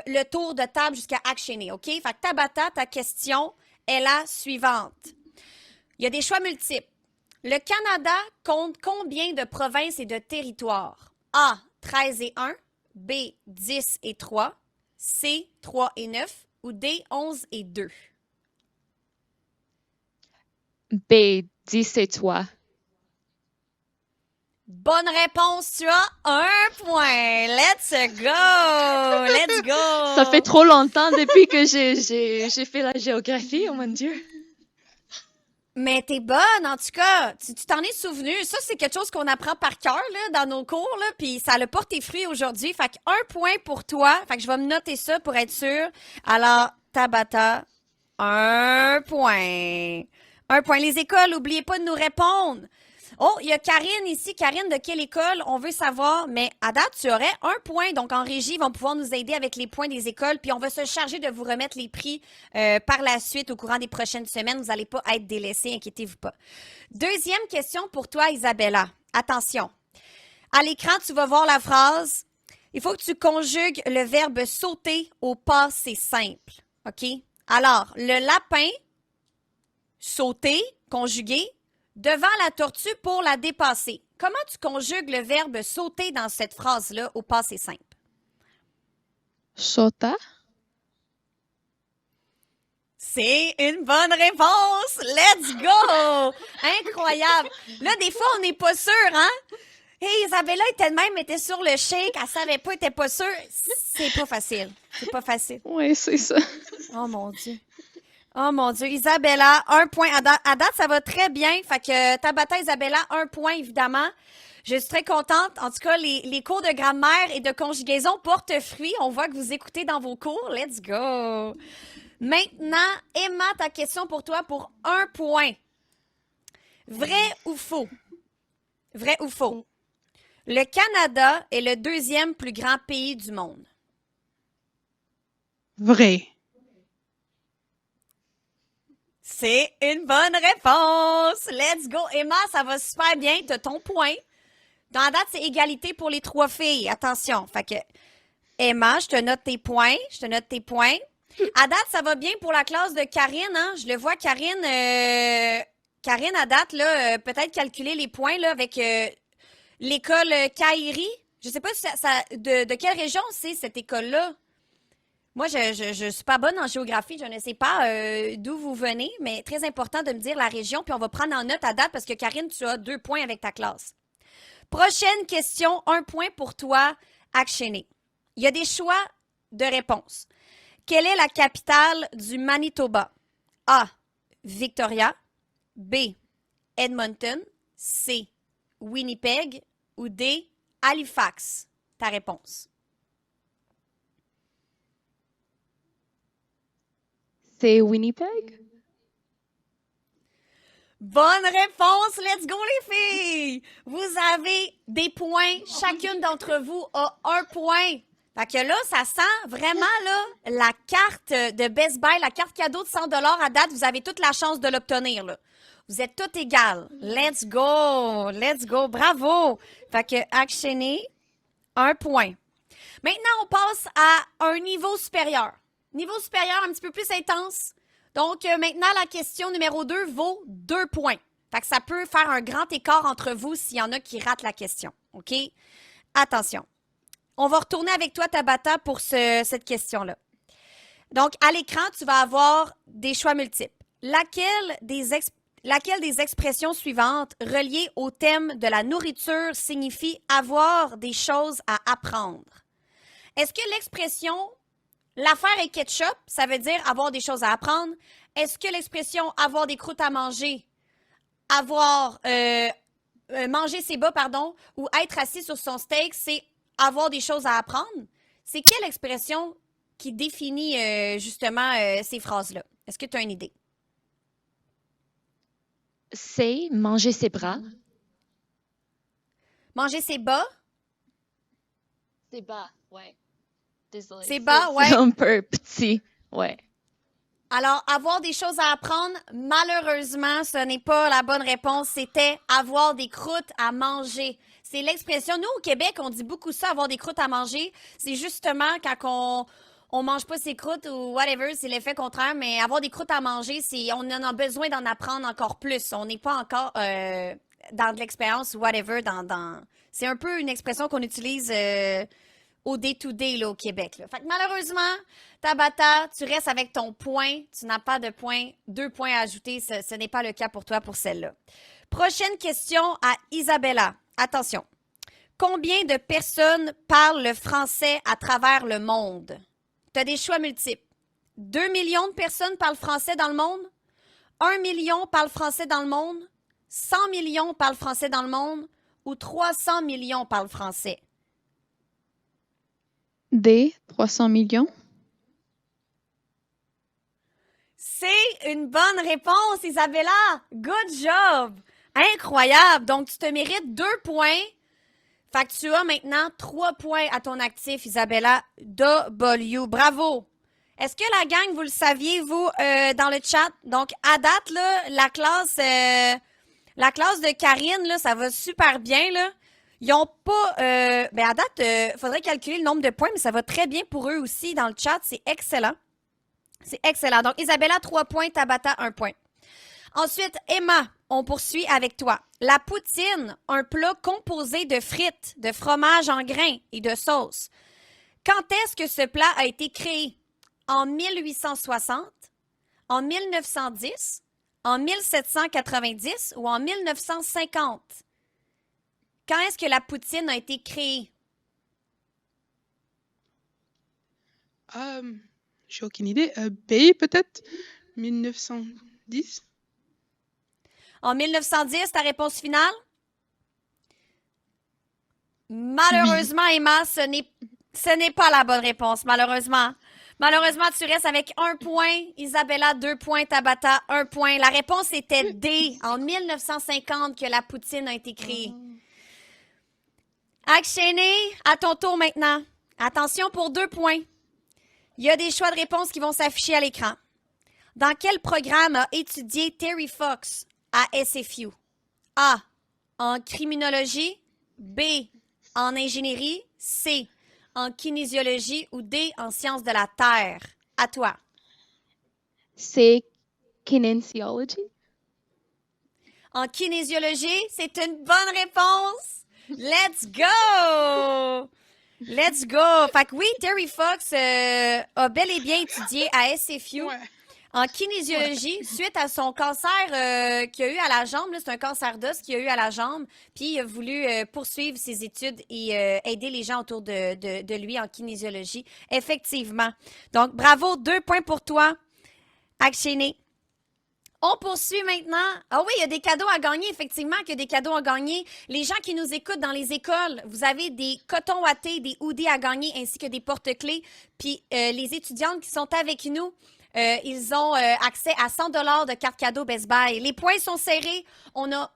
le tour de table jusqu'à actionner, OK? Fait que Tabata, ta question est la suivante. Il y a des choix multiples. Le Canada compte combien de provinces et de territoires? A, 13 et 1, B, 10 et 3, C, 3 et 9 ou D, 11 et 2? B, 10 et 3. Bonne réponse, tu as 1 point. Let's go! Let's go! Ça fait trop longtemps depuis que j'ai fait la géographie, oh mon Dieu. Mais t'es bonne, en tout cas. Tu t'en es souvenu. Ça, c'est quelque chose qu'on apprend par cœur là, dans nos cours, là, puis ça a porté fruit aujourd'hui. Fait que 1 point pour toi. Fait que je vais me noter ça pour être sûre. Alors, Tabata, 1 point. 1 point. Les écoles, n'oubliez pas de nous répondre. Oh, il y a Karine ici. Karine, de quelle école? On veut savoir. Mais à date, tu aurais 1 point. Donc, en régie, ils vont pouvoir nous aider avec les points des écoles. Puis, on va se charger de vous remettre les prix par la suite au courant des prochaines semaines. Vous n'allez pas être délaissés, inquiétez-vous pas. Deuxième question pour toi, Isabella. Attention. À l'écran, tu vas voir la phrase. Il faut que tu conjugues le verbe sauter au passé simple. OK? Alors, le lapin, sauter, conjugué, devant la tortue pour la dépasser. Comment tu conjugues le verbe sauter dans cette phrase-là au passé simple? Sota. C'est une bonne réponse! Let's go! Incroyable! Là, des fois, on n'est pas sûr, hein? Hey, Isabella était sur le shake, elle savait pas, elle était pas sûre. C'est pas facile. C'est pas facile. Oui, c'est ça. Oh mon Dieu. Oh mon Dieu. Isabella, 1 point. À date, ça va très bien. Fait que Tabata, Isabella, 1 point, évidemment. Je suis très contente. En tout cas, les cours de grammaire et de conjugaison portent fruit. On voit que vous écoutez dans vos cours. Let's go. Maintenant, Emma, ta question pour toi pour 1 point. Vrai ou faux? Vrai ou faux? Le Canada est le 2e plus grand pays du monde. Vrai. C'est une bonne réponse. Let's go. Emma, ça va super bien. Tu as ton point. Dans la date, c'est égalité pour les 3 filles. Attention. Fait que, Emma, je te note tes points. À date, ça va bien pour la classe de Karine. Hein? Je le vois, Karine. Karine, à date, là, peut-être calculer les points là, avec l'école Kairi. Je sais pas si de quelle région c'est cette école-là. Moi, je suis pas bonne en géographie. Je ne sais pas d'où vous venez, mais très important de me dire la région. Puis on va prendre en note à date parce que Karine, tu as 2 points avec ta classe. Prochaine question, 1 point pour toi, Akshene. Il y a des choix de réponse. Quelle est la capitale du Manitoba? A. Victoria. B. Edmonton. C. Winnipeg. Ou D. Halifax. Ta réponse. C'est Winnipeg? Bonne réponse! Let's go, les filles! Vous avez des points. Chacune d'entre vous a 1 point. Fait que là, ça sent vraiment là, la carte de Best Buy, la carte cadeau de 100 $ à date. Vous avez toute la chance de l'obtenir. Là. Vous êtes toutes égales. Let's go! Let's go! Bravo! Fait que Akshene, 1 point. Maintenant, on passe à un niveau supérieur. Niveau supérieur un petit peu plus intense. Donc, maintenant, la question numéro 2 vaut 2 points. Fait que ça peut faire un grand écart entre vous s'il y en a qui ratent la question. OK? Attention. On va retourner avec toi, Tabata, pour cette question-là. Donc, à l'écran, tu vas avoir des choix multiples. Laquelle des expressions suivantes reliées au thème de la nourriture signifie avoir des choses à apprendre? Est-ce que l'expression « l'affaire est ketchup », ça veut dire avoir des choses à apprendre? Est-ce que l'expression « avoir des croûtes à manger », manger ses bas, pardon, ou être assis sur son steak, c'est avoir des choses à apprendre? C'est quelle expression qui définit justement ces phrases-là? Est-ce que tu as une idée? C'est manger ses bras. Manger ses bas? C'est bas, ouais. Désolée. C'est bas, ouais. C'est un peu petit, ouais. Alors, avoir des choses à apprendre, malheureusement, ce n'est pas la bonne réponse. C'était avoir des croûtes à manger. C'est l'expression. Nous, au Québec, on dit beaucoup ça, avoir des croûtes à manger. C'est justement quand on mange pas ses croûtes ou whatever, c'est l'effet contraire. Mais avoir des croûtes à manger, on en a besoin d'en apprendre encore plus. On n'est pas encore dans de l'expérience ou whatever. C'est un peu une expression qu'on utilise au day-to-day là, au Québec. Là. Fait que malheureusement, Tabata, tu restes avec ton point. Tu n'as pas de point. 2 points à ajouter. Ce n'est pas le cas pour toi pour celle-là. Prochaine question à Isabella. Attention. Combien de personnes parlent le français à travers le monde? Tu as des choix multiples. 2 millions de personnes parlent français dans le monde? 1 million parlent français dans le monde? 100 millions parlent français dans le monde? Ou 300 millions parlent français? D, 300 millions. C'est une bonne réponse, Isabella. Good job. Incroyable. Donc, tu te mérites 2 points. Fait que tu as maintenant 3 points à ton actif, Isabella W. Bravo. Est-ce que la gang, vous le saviez, vous, dans le chat? Donc, à date, là, la classe de Karine, là, ça va super bien, là. Ils n'ont pas... à date, faudrait calculer le nombre de points, mais ça va très bien pour eux aussi dans le chat. C'est excellent. C'est excellent. Donc, Isabella, 3 points. Tabata, 1 point. Ensuite, Emma, on poursuit avec toi. La poutine, un plat composé de frites, de fromage en grains et de sauce. Quand est-ce que ce plat a été créé? En 1860, en 1910, en 1790 ou en 1950? Quand est-ce que la poutine a été créée? J'ai aucune idée. B, peut-être? 1910? En 1910, ta réponse finale? Malheureusement, Emma, ce n'est pas la bonne réponse, malheureusement. Malheureusement, tu restes avec 1 point. Isabella, 2 points. Tabata, 1 point. La réponse était D, en 1950 que la poutine a été créée. Akshene, à ton tour maintenant. Attention pour 2 points. Il y a des choix de réponse qui vont s'afficher à l'écran. Dans quel programme a étudié Terry Fox à SFU? A, en criminologie. B, en ingénierie. C, en kinésiologie. Ou D, en sciences de la Terre. À toi. C'est kinesiology? En kinésiologie, c'est une bonne réponse. Let's go! Let's go! Fait que oui, Terry Fox a bel et bien étudié à SFU Ouais. en kinésiologie suite à son cancer qu'il a eu à la jambe. Là, c'est un cancer d'os qu'il a eu à la jambe. Puis il a voulu poursuivre ses études et aider les gens autour de lui en kinésiologie. Effectivement. Donc, bravo, 2 points pour toi, Akshini. On poursuit maintenant. Ah oui, il y a des cadeaux à gagner. Effectivement, qu'il y a des cadeaux à gagner. Les gens qui nous écoutent dans les écoles, vous avez des cotons wattés, des hoodies à gagner, ainsi que des porte-clés. Puis les étudiantes qui sont avec nous, ils ont accès à 100 $ de cartes cadeaux Best Buy. Les points sont serrés. On a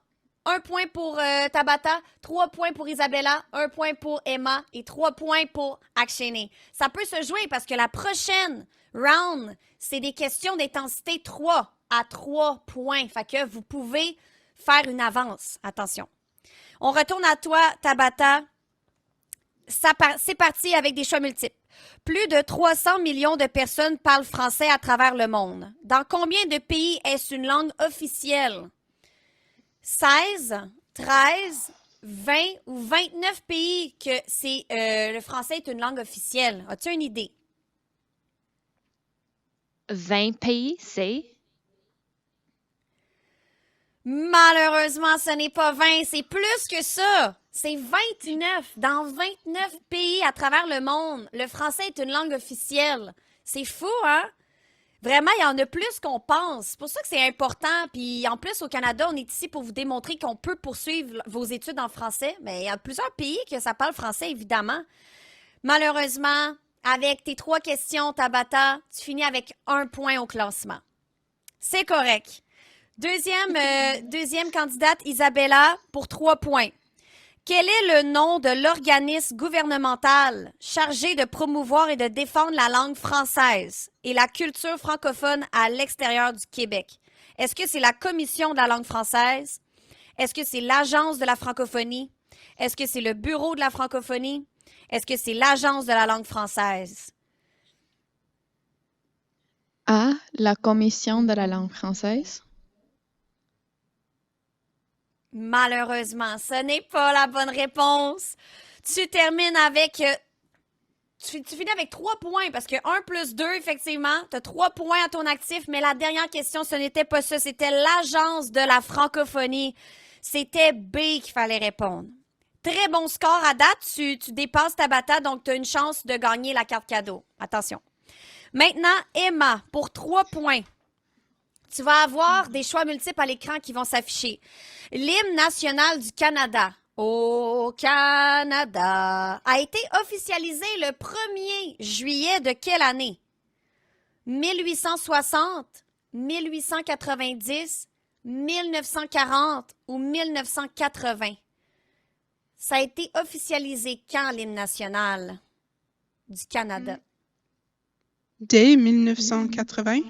1 point pour Tabata, 3 points pour Isabella, 1 point pour Emma et 3 points pour Akshini. Ça peut se jouer parce que la prochaine round, c'est des questions d'intensité 3 à 3 points. Fait que vous pouvez faire une avance. Attention. On retourne à toi, Tabata. C'est parti avec des choix multiples. Plus de 300 millions de personnes parlent français à travers le monde. Dans combien de pays est-ce une langue officielle? 16, 13, 20 ou 29 pays que le français est une langue officielle. As-tu une idée? 20 pays, c'est... Malheureusement, ce n'est pas 20, c'est plus que ça. C'est 29. Dans 29 pays à travers le monde, le français est une langue officielle. C'est fou, hein? Vraiment, il y en a plus qu'on pense. C'est pour ça que c'est important. Puis en plus, au Canada, on est ici pour vous démontrer qu'on peut poursuivre vos études en français. Mais il y a plusieurs pays que ça parle français, évidemment. Malheureusement, avec tes 3 questions, Tabata, tu finis avec 1 point au classement. C'est correct. Deuxième candidate, Isabella, pour 3 points. Quel est le nom de l'organisme gouvernemental chargé de promouvoir et de défendre la langue française et la culture francophone à l'extérieur du Québec? Est-ce que c'est la Commission de la langue française? Est-ce que c'est l'Agence de la francophonie? Est-ce que c'est le Bureau de la francophonie? Est-ce que c'est l'Agence de la langue française? A, la Commission de la langue française. Malheureusement, ce n'est pas la bonne réponse. Tu termines avec... Tu finis avec 3 points parce que 1 plus 2, effectivement, tu as 3 points à ton actif, mais la dernière question, ce n'était pas ça. C'était l'Agence de la francophonie. C'était B qu'il fallait répondre. Très bon score à date. Tu dépasses Tabata, donc tu as une chance de gagner la carte cadeau. Attention. Maintenant, Emma, pour 3 points. Tu vas avoir des choix multiples à l'écran qui vont s'afficher. L'hymne national du Canada, au Canada, a été officialisé le 1er juillet de quelle année? 1860, 1890, 1940 ou 1980? Ça a été officialisé quand, l'hymne national du Canada? Dès 1980.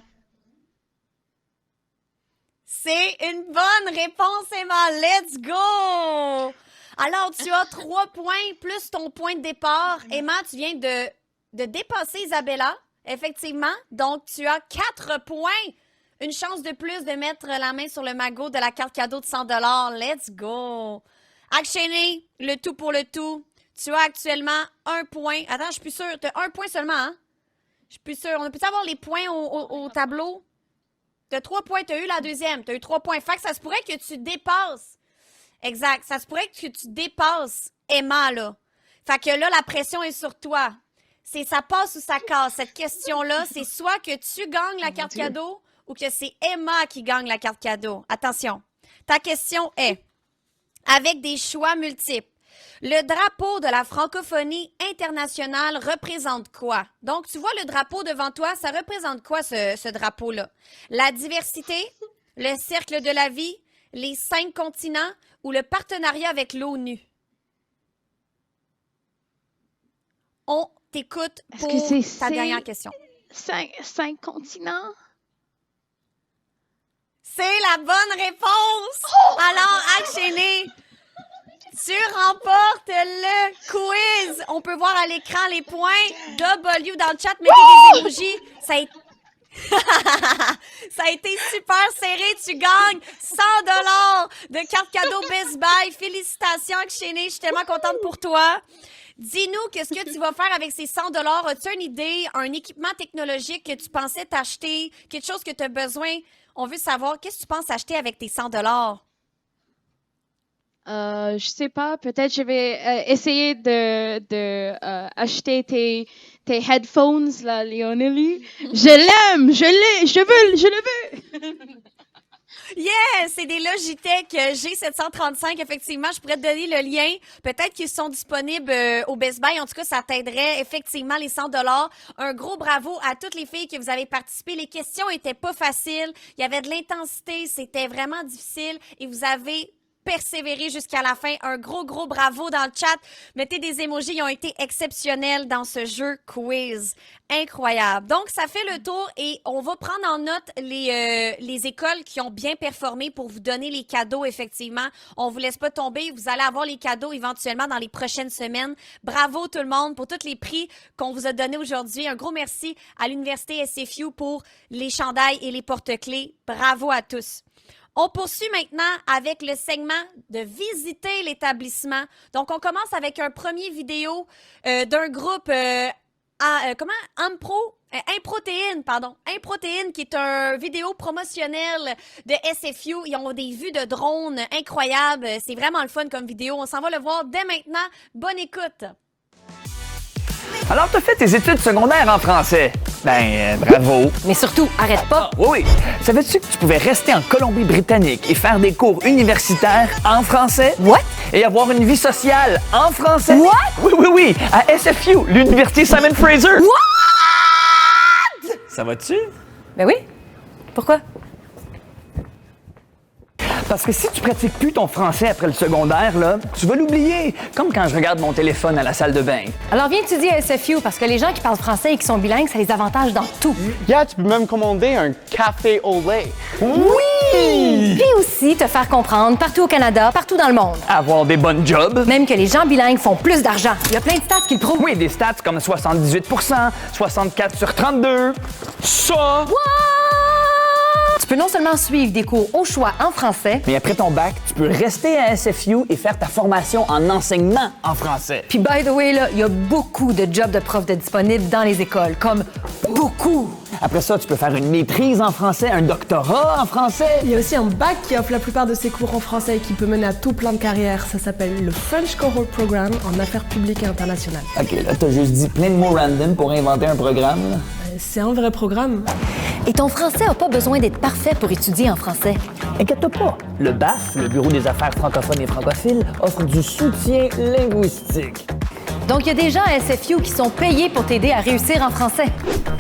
C'est une bonne réponse, Emma. Let's go! Alors, tu as 3 points plus ton point de départ. Emma, tu viens de dépasser Isabella, effectivement. Donc, tu as 4 points. Une chance de plus de mettre la main sur le magot de la carte cadeau de 100 $. Let's go! Akshini, le tout pour le tout. Tu as actuellement 1 point. Attends, je suis plus sûre. Tu as 1 point seulement, hein? Je suis plus sûre. On a pu avoir les points au tableau? Tu as 3 points, tu as eu la deuxième. Tu as eu 3 points. Fait que ça se pourrait que tu dépasses. Exact. Ça se pourrait que tu dépasses Emma, là. Fait que là, la pression est sur toi. C'est ça passe ou ça casse. Cette question-là, c'est soit que tu gagnes la carte cadeau ou que c'est Emma qui gagne la carte cadeau. Attention. Ta question est, avec des choix multiples, le drapeau de la francophonie internationale représente quoi? Donc, tu vois le drapeau devant toi, ça représente quoi ce drapeau-là? La diversité, le cercle de la vie, les 5 continents ou le partenariat avec l'ONU? On t'écoute pour ta dernière question. 5 continents? C'est la bonne réponse! Alors, Akshini, tu remportes le quiz. On peut voir à l'écran les points. W dans le chat, mettez des emojis. Ça a été super serré. Tu gagnes 100 $ de carte cadeau Best Buy. Félicitations, Akshini. Je suis tellement contente pour toi. Dis-nous qu'est-ce que tu vas faire avec ces 100 $. As-tu une idée, un équipement technologique que tu pensais t'acheter, quelque chose que tu as besoin? On veut savoir, qu'est-ce que tu penses acheter avec tes 100 $? Je sais pas, peut-être je vais essayer de acheter tes headphones, là, Lionelli. Je l'aime, je le veux. Yeah! C'est des Logitech G735. Effectivement, je pourrais te donner le lien. Peut-être qu'ils sont disponibles au Best Buy. En tout cas, ça t'aiderait effectivement les 100 $. Un gros bravo à toutes les filles qui vous avez participé. Les questions étaient pas faciles. Il y avait de l'intensité. C'était vraiment difficile. Et vous avez persévéré jusqu'à la fin. Un gros bravo dans le chat. Mettez des émojis, ils ont été exceptionnels dans ce jeu quiz. Incroyable. Donc, ça fait le tour et on va prendre en note les écoles qui ont bien performé pour vous donner les cadeaux, effectivement. On vous laisse pas tomber. Vous allez avoir les cadeaux éventuellement dans les prochaines semaines. Bravo tout le monde pour tous les prix qu'on vous a donnés aujourd'hui. Un gros merci à l'Université SFU pour les chandails et les porte-clés. Bravo à tous. On poursuit maintenant avec le segment de visiter l'établissement. Donc, on commence avec un premier vidéo d'un groupe Improtéine, qui est un vidéo promotionnelle de SFU. Ils ont des vues de drones incroyables. C'est vraiment le fun comme vidéo. On s'en va le voir dès maintenant. Bonne écoute! Alors, t'as fait tes études secondaires en français. Bravo. Mais surtout, arrête pas. Oui. Savais-tu que tu pouvais rester en Colombie-Britannique et faire des cours universitaires en français? What? Et avoir une vie sociale en français? What? Oui. À SFU, l'Université Simon Fraser. What? Ça va-tu? Ben oui. Pourquoi? Parce que si tu pratiques plus ton français après le secondaire, là, tu vas l'oublier. Comme quand je regarde mon téléphone à la salle de bain. Alors viens étudier à SFU parce que les gens qui parlent français et qui sont bilingues, ça les avantage dans tout. Yeah, tu peux même commander un café au lait. Oui! Puis aussi te faire comprendre partout au Canada, partout dans le monde. Avoir des bonnes jobs. Même que les gens bilingues font plus d'argent. Il y a plein de stats qui le prouvent. Oui, des stats comme 78%, 64 sur 32. Ça! Tu peux non seulement suivre des cours au choix en français, Mais après ton bac, tu peux rester à SFU et faire ta formation en enseignement en français. puis by the way, là, il y a beaucoup de jobs de prof de disponibles dans les écoles, comme beaucoup. Après ça, tu peux faire une maîtrise en français, un doctorat en français. Il y a aussi un bac qui offre la plupart de ses cours en français et qui peut mener à tout plein de carrières. Ça s'appelle le French Cohort Program en affaires publiques et internationales. OK, là, t'as juste dit plein de mots random pour inventer un programme, là. C'est un vrai programme. Et ton français n'a pas besoin d'être parfait pour étudier en français. Inquiète-toi pas, le BAF, le Bureau des affaires francophones et francophiles, offre du soutien linguistique. Donc, il y a des gens à SFU qui sont payés pour t'aider à réussir en français.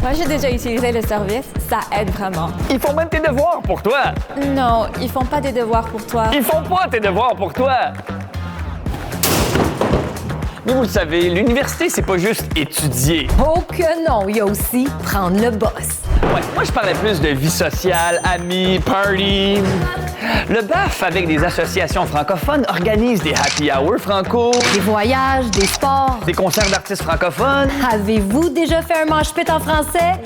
Moi, j'ai déjà utilisé le service. Ça aide vraiment. Ils font même tes devoirs pour toi. Non, ils font pas des devoirs pour toi. Ils font pas tes devoirs pour toi. Mais vous le savez, l'université, c'est pas juste étudier. Oh que non, il y a aussi prendre le boss. Ouais, moi, je parlais plus de vie sociale, amis, party. Le BAF, avec des associations francophones, organise des happy hours franco, Des voyages, des sports. des concerts d'artistes francophones. Avez-vous déjà fait un mosh-pit en français?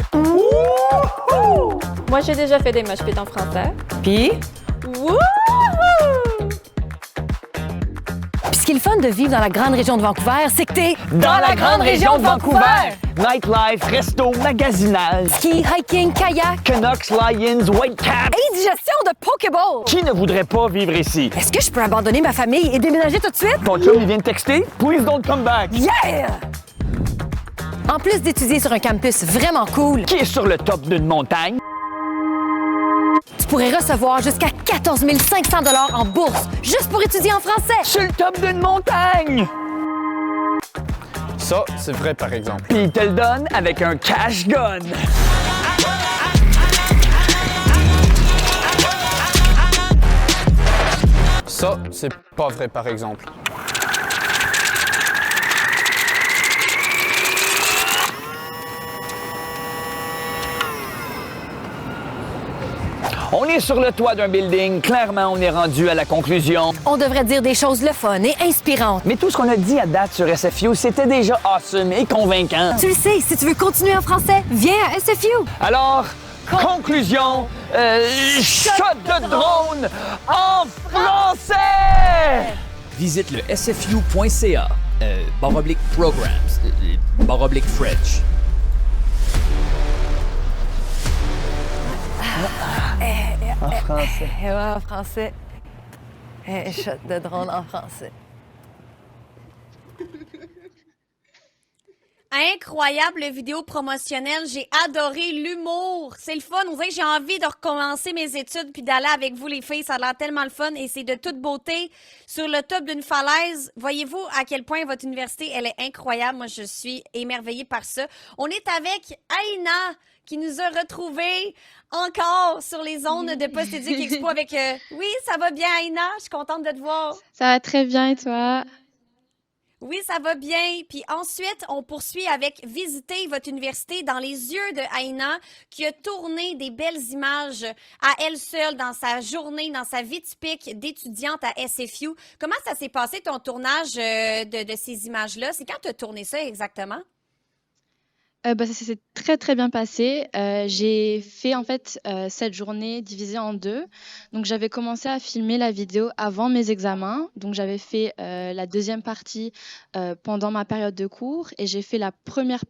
Moi, j'ai déjà fait des mosh pits en français. Puis? Puis ce qui est le fun de vivre dans la grande région de Vancouver, c'est que t'es Dans la grande région de Vancouver! Nightlife, resto, magasinage, Ski, hiking, kayak, Canucks, Lions, Whitecaps. indigestion de Pokéball. Qui ne voudrait pas vivre ici? Est-ce que je peux abandonner ma famille et déménager tout de suite? Ton chum, il vient de texter? Please don't come back. Yeah! En plus d'étudier sur un campus vraiment cool, Qui est sur le top d'une montagne? tu pourrais recevoir jusqu'à 14 500 $ en bourse juste pour étudier en français. Sur le top d'une montagne! Ça, c'est vrai, par exemple. Puis il te le donne avec un cash gun. Ça, c'est pas vrai, par exemple. On est sur le toit d'un building. Clairement, on est rendu à la conclusion. On devrait dire des choses le fun et inspirantes. Mais tout ce qu'on a dit à date sur SFU, c'était déjà awesome et convaincant. Tu le sais, si tu veux continuer en français, viens à SFU. Alors, conclusion, shot de drone en français! Visite le sfu.ca. Programs, French. En français. Ouais, en français. Shot de drone en français. Incroyable vidéo promotionnelle. J'ai adoré l'humour. C'est le fun. On dirait que j'ai envie de recommencer mes études puis d'aller avec vous, les filles. Ça a l'air tellement le fun et c'est de toute beauté. Sur le top d'une falaise, voyez-vous à quel point votre université, elle est incroyable. Moi, je suis émerveillée par ça. On est avec Aïna qui nous a retrouvés encore sur les ondes de Post-Éduc Expo avec... Oui, ça va bien, Aïna? Je suis contente de te voir. Ça va très bien et toi? Oui, ça va bien. Puis ensuite, on poursuit avec visiter votre université dans les yeux de Aïna, qui a tourné des belles images à elle seule dans sa journée, dans sa vie typique d'étudiante à SFU. Comment ça s'est passé ton tournage de ces images-là? C'est quand tu as tourné ça exactement? Ça s'est très très bien passé. J'ai fait en fait cette journée divisée en deux. Donc j'avais commencé à filmer la vidéo avant mes examens. Donc j'avais fait la deuxième partie pendant ma période de cours et j'ai fait la première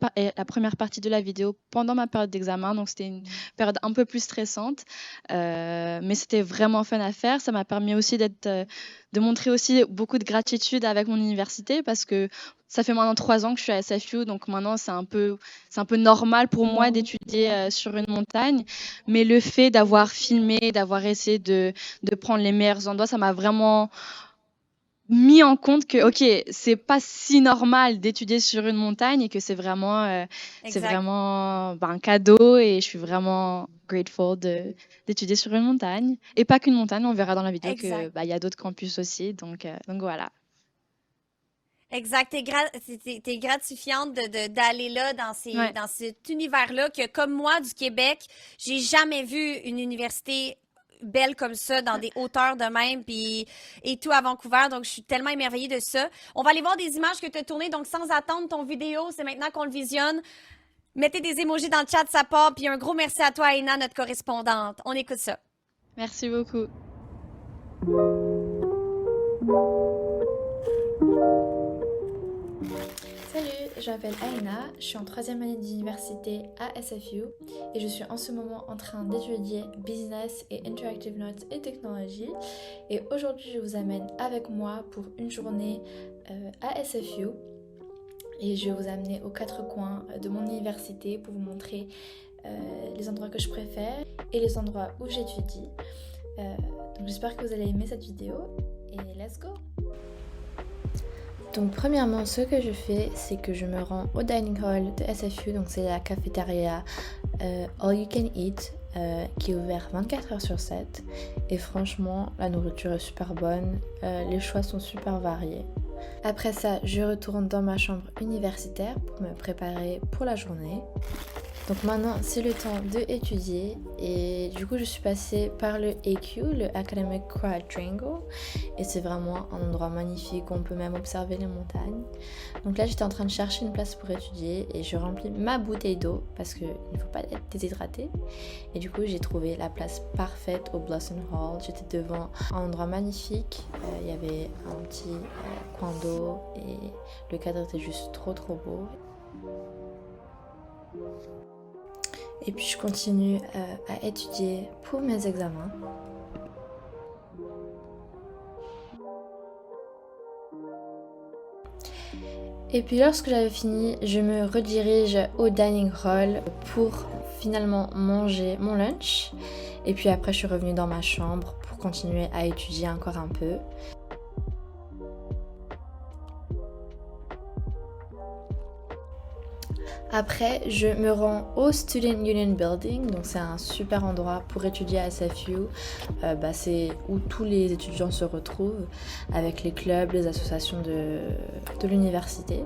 partie de la vidéo pendant ma période d'examen. Donc c'était une période un peu plus stressante, mais c'était vraiment fun à faire. Ça m'a permis aussi de montrer aussi beaucoup de gratitude avec mon université parce que ça fait maintenant 3 ans que je suis à SFU, donc maintenant c'est un peu normal pour moi d'étudier sur une montagne. Mais le fait d'avoir filmé, d'avoir essayé de prendre les meilleurs endroits, ça m'a vraiment mis en compte que c'est pas si normal d'étudier sur une montagne et que c'est vraiment un cadeau et je suis vraiment grateful d'étudier sur une montagne et pas qu'une montagne. On verra dans la vidéo que y a d'autres campus aussi, donc voilà. Exact. T'es gratifiante d'aller là, dans cet univers-là, que comme moi, du Québec, j'ai jamais vu une université belle comme ça, dans des hauteurs de même, et tout à Vancouver. Donc, je suis tellement émerveillée de ça. On va aller voir des images que tu as tournées. Donc, sans attendre ton vidéo, c'est maintenant qu'on le visionne. Mettez des émojis dans le chat, ça part. Puis un gros merci à toi, Aïna, notre correspondante. On écoute ça. Merci beaucoup. Salut, je m'appelle Aïna, je suis en 3e année d'université à SFU et je suis en ce moment en train d'étudier Business et Interactive Notes et Technology. Et aujourd'hui, je vous amène avec moi pour une journée à SFU et je vais vous amener aux 4 coins de mon université pour vous montrer les endroits que je préfère et les endroits où j'étudie. Donc j'espère que vous allez aimer cette vidéo et let's go! Donc premièrement, ce que je fais, c'est que je me rends au dining hall de SFU, donc c'est la cafétéria All You Can Eat qui est ouvert 24 heures sur 7 et franchement la nourriture est super bonne, les choix sont super variés. Après ça, je retourne dans ma chambre universitaire pour me préparer pour la journée. Donc maintenant, c'est le temps d'étudier et du coup, je suis passée par le AQ, le Academic Quadrangle, et c'est vraiment un endroit magnifique où on peut même observer les montagnes. Donc là, j'étais en train de chercher une place pour étudier et je remplis ma bouteille d'eau parce qu'il ne faut pas être déshydraté. Et du coup, j'ai trouvé la place parfaite au Blossom Hall. J'étais devant un endroit magnifique, il y avait un petit coin d'eau et le cadre était juste trop beau. Et puis je continue à étudier pour mes examens. Et puis lorsque j'avais fini, je me redirige au dining hall pour finalement manger mon lunch. Et puis après je suis revenue dans ma chambre pour continuer à étudier encore un peu. Après, je me rends au Student Union Building, donc c'est un super endroit pour étudier à SFU. C'est où tous les étudiants se retrouvent avec les clubs, les associations de l'université.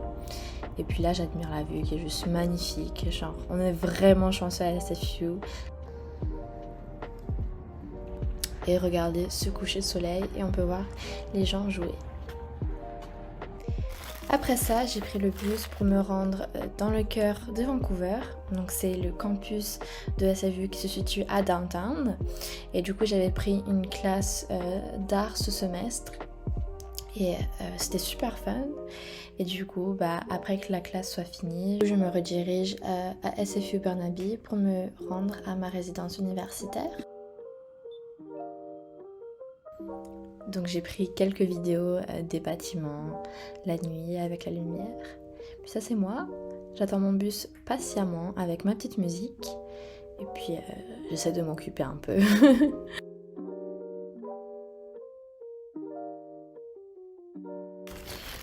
Et puis là, j'admire la vue qui est juste magnifique. Genre, on est vraiment chanceux à SFU. Et regardez ce coucher de soleil et on peut voir les gens jouer. Après ça, j'ai pris le bus pour me rendre dans le cœur de Vancouver. Donc c'est le campus de SFU qui se situe à Downtown. Et du coup, j'avais pris une classe d'art ce semestre. Et c'était super fun. Et du coup, après que la classe soit finie, je me redirige à SFU Burnaby pour me rendre à ma résidence universitaire. Donc j'ai pris quelques vidéos des bâtiments, la nuit avec la lumière. Puis ça c'est moi, j'attends mon bus patiemment avec ma petite musique. Et puis j'essaie de m'occuper un peu.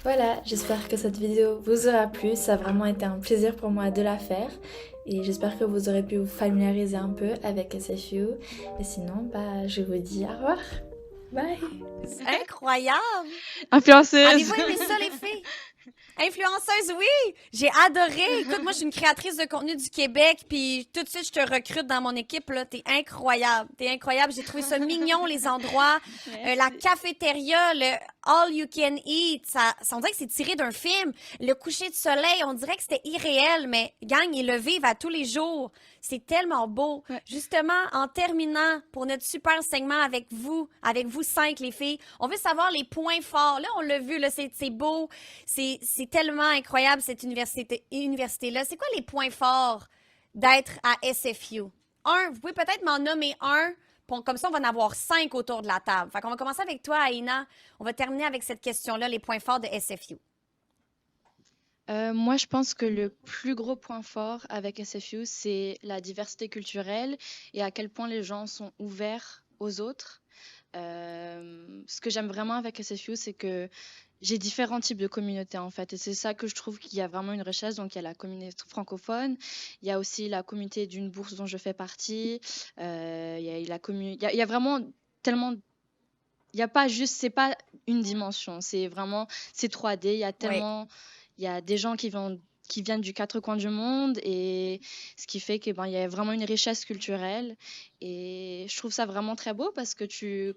Voilà, j'espère que cette vidéo vous aura plu. Ça a vraiment été un plaisir pour moi de la faire. Et j'espère que vous aurez pu vous familiariser un peu avec SFU. Et sinon, je vous dis au revoir. Bye! Incroyable! Influenceuse! Avez-vous aimé ça, les filles? Influenceuse, oui! J'ai adoré! Écoute, moi, je suis une créatrice de contenu du Québec, puis tout de suite, je te recrute dans mon équipe, là. T'es incroyable! T'es incroyable! J'ai trouvé ça mignon, les endroits. La cafétéria, le All You Can Eat, ça, on dirait que c'est tiré d'un film. Le coucher de soleil, on dirait que c'était irréel, mais gang, ils le vivent à tous les jours. C'est tellement beau. Ouais. Justement, en terminant pour notre super segment avec vous 5, les filles, on veut savoir les points forts. Là, on l'a vu, là, c'est beau. C'est tellement incroyable, cette université-là. C'est quoi les points forts d'être à SFU? Vous pouvez peut-être m'en nommer un. Comme ça, on va en avoir 5 autour de la table. Fait qu'on va commencer avec toi, Aïna. On va terminer avec cette question-là, les points forts de SFU. Moi, je pense que le plus gros point fort avec SFU, c'est la diversité culturelle et à quel point les gens sont ouverts aux autres. Ce que j'aime vraiment avec SFU, c'est que j'ai différents types de communautés en fait. Et c'est ça que je trouve qu'il y a vraiment une richesse. Donc, il y a la communauté francophone, il y a aussi la communauté d'une bourse dont je fais partie. Il y a vraiment tellement. Il n'y a pas juste, c'est pas une dimension, c'est 3D. Il y a tellement. Il y a des gens qui viennent du 4 coins du monde et ce qui fait que il y a vraiment une richesse culturelle et je trouve ça vraiment très beau parce que tu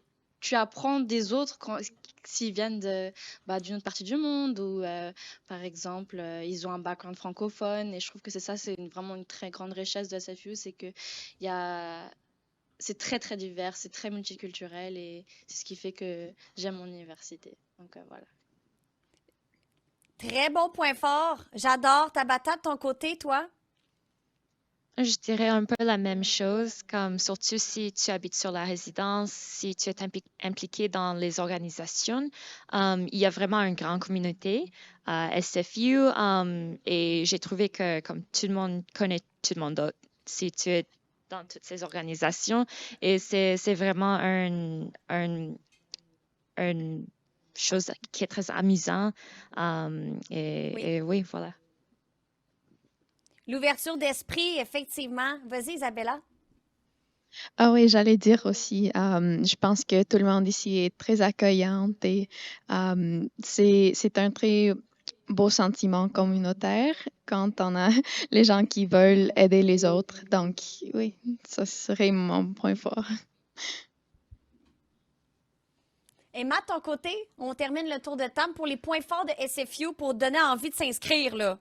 apprends des autres s'ils viennent d'une autre partie du monde ou par exemple ils ont un background francophone et je trouve que c'est vraiment une très grande richesse de SFU, c'est que c'est très très divers, c'est très multiculturel et c'est ce qui fait que j'aime mon université. Donc voilà. Très bon point fort. J'adore. Tabata, de ton côté, toi? Je dirais un peu la même chose, comme surtout si tu habites sur la résidence, si tu es impliqué dans les organisations. Il y a vraiment une grande communauté à SFU et j'ai trouvé que comme tout le monde connaît tout le monde d'autre, si tu es dans toutes ces organisations et c'est vraiment une chose qui est très amusant et oui, voilà. L'ouverture d'esprit, effectivement. Vas-y, Isabella. Ah oui, j'allais dire aussi, je pense que tout le monde ici est très accueillant et c'est un très beau sentiment communautaire quand on a les gens qui veulent aider les autres. Donc oui, ça serait mon point fort. Emma, de ton côté, on termine le tour de table pour les points forts de SFU pour donner envie de s'inscrire, là.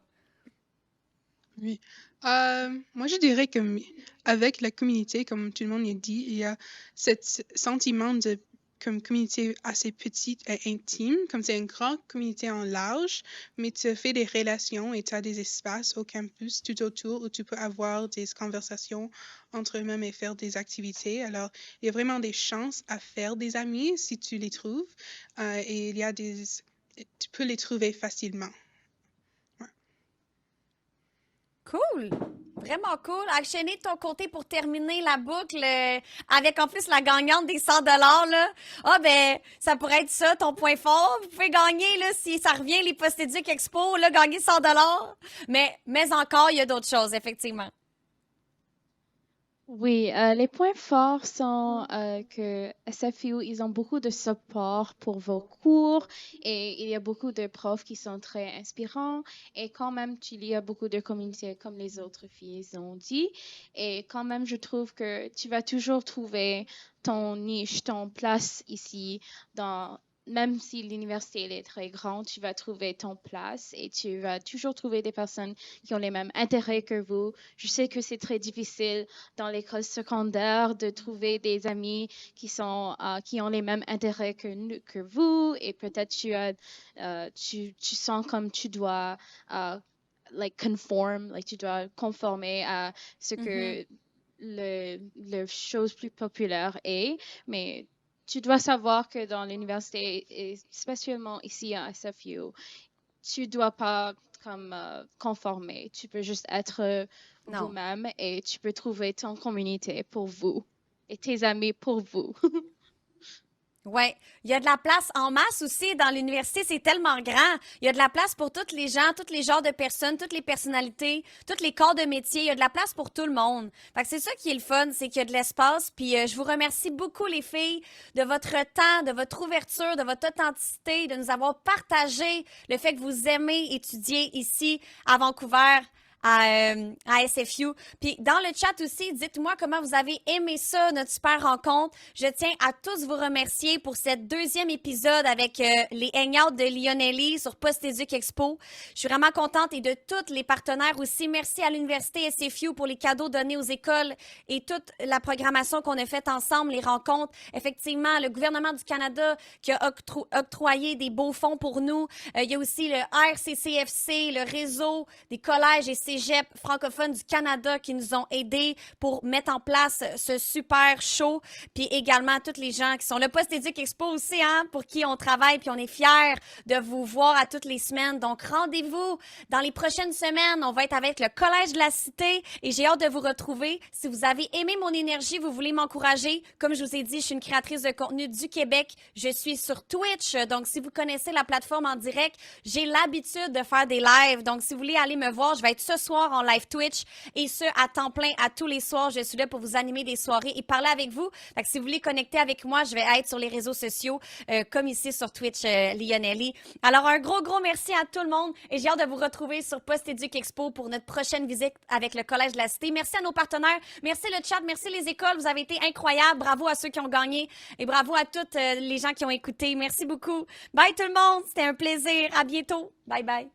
Oui. Moi, je dirais que avec la communauté, comme tout le monde l'a dit, il y a ce sentiment de comme communauté assez petite et intime, comme c'est une grande communauté en large, mais tu fais des relations et tu as des espaces au campus tout autour où tu peux avoir des conversations entre eux-mêmes et faire des activités. Alors, il y a vraiment des chances à faire des amis si tu les trouves et tu peux les trouver facilement. Cool! Vraiment cool. Actionner de ton côté pour terminer la boucle avec en plus la gagnante des 100 $, là. Ah ben, ça pourrait être ça, ton point fort. Vous pouvez gagner, là, si ça revient, les Post-Éduc Expo, là, gagner 100 $. Mais encore, il y a d'autres choses, effectivement. Oui, les points forts sont que SFU, ils ont beaucoup de support pour vos cours et il y a beaucoup de profs qui sont très inspirants et quand même, il y a beaucoup de communautés comme les autres filles ont dit et quand même, je trouve que tu vas toujours trouver ton niche, ton place ici dans même si l'université elle est très grande, tu vas trouver ton place et tu vas toujours trouver des personnes qui ont les mêmes intérêts que vous. Je sais que c'est très difficile dans l'école secondaire de trouver des amis qui ont les mêmes intérêts que vous et peut-être tu sens comme tu dois tu dois conformer à ce que le chose plus populaire est, mais tu dois savoir que dans l'université, et spécialement ici à SFU, tu dois pas conformer. Tu peux juste être vous-même et tu peux trouver ton communauté pour vous et tes amis pour vous. Oui, il y a de la place en masse aussi dans l'université, c'est tellement grand. Il y a de la place pour tous les gens, tous les genres de personnes, toutes les personnalités, tous les corps de métier. Il y a de la place pour tout le monde. Fait que c'est ça qui est le fun, c'est qu'il y a de l'espace. Puis je vous remercie beaucoup les filles de votre temps, de votre ouverture, de votre authenticité, de nous avoir partagé le fait que vous aimez étudier ici à Vancouver. À SFU. Puis dans le chat aussi, dites-moi comment vous avez aimé ça, notre super rencontre. Je tiens à tous vous remercier pour cette deuxième épisode avec les hangouts de Lionelli sur Post-Éduc Expo. Je suis vraiment contente et de tous les partenaires aussi. Merci à l'Université SFU pour les cadeaux donnés aux écoles et toute la programmation qu'on a faite ensemble, les rencontres. Effectivement, le gouvernement du Canada qui a octroyé des beaux fonds pour nous. Il y a aussi le RCCFC, le réseau des collèges et cégep francophones du Canada qui nous ont aidés pour mettre en place ce super show. Puis également tous les gens qui sont le Post-Éduc Expo aussi, pour qui on travaille puis on est fiers de vous voir à toutes les semaines. Donc rendez-vous dans les prochaines semaines. On va être avec le Collège de la Cité et j'ai hâte de vous retrouver. Si vous avez aimé mon énergie, vous voulez m'encourager, comme je vous ai dit, je suis une créatrice de contenu du Québec. Je suis sur Twitch. Donc si vous connaissez la plateforme en direct, j'ai l'habitude de faire des lives. Donc si vous voulez aller me voir, je vais être ce soir en live Twitch et ce à temps plein à tous les soirs. Je suis là pour vous animer des soirées et parler avec vous. Fait que si vous voulez connecter avec moi, je vais être sur les réseaux sociaux comme ici sur Twitch Lionelli. Alors un gros merci à tout le monde et j'ai hâte de vous retrouver sur Post-Éduc Expo pour notre prochaine visite avec le Collège de la Cité. Merci à nos partenaires, merci le chat, merci les écoles, vous avez été incroyables. Bravo à ceux qui ont gagné et bravo à toutes les gens qui ont écouté. Merci beaucoup. Bye tout le monde, c'était un plaisir. À bientôt. Bye bye.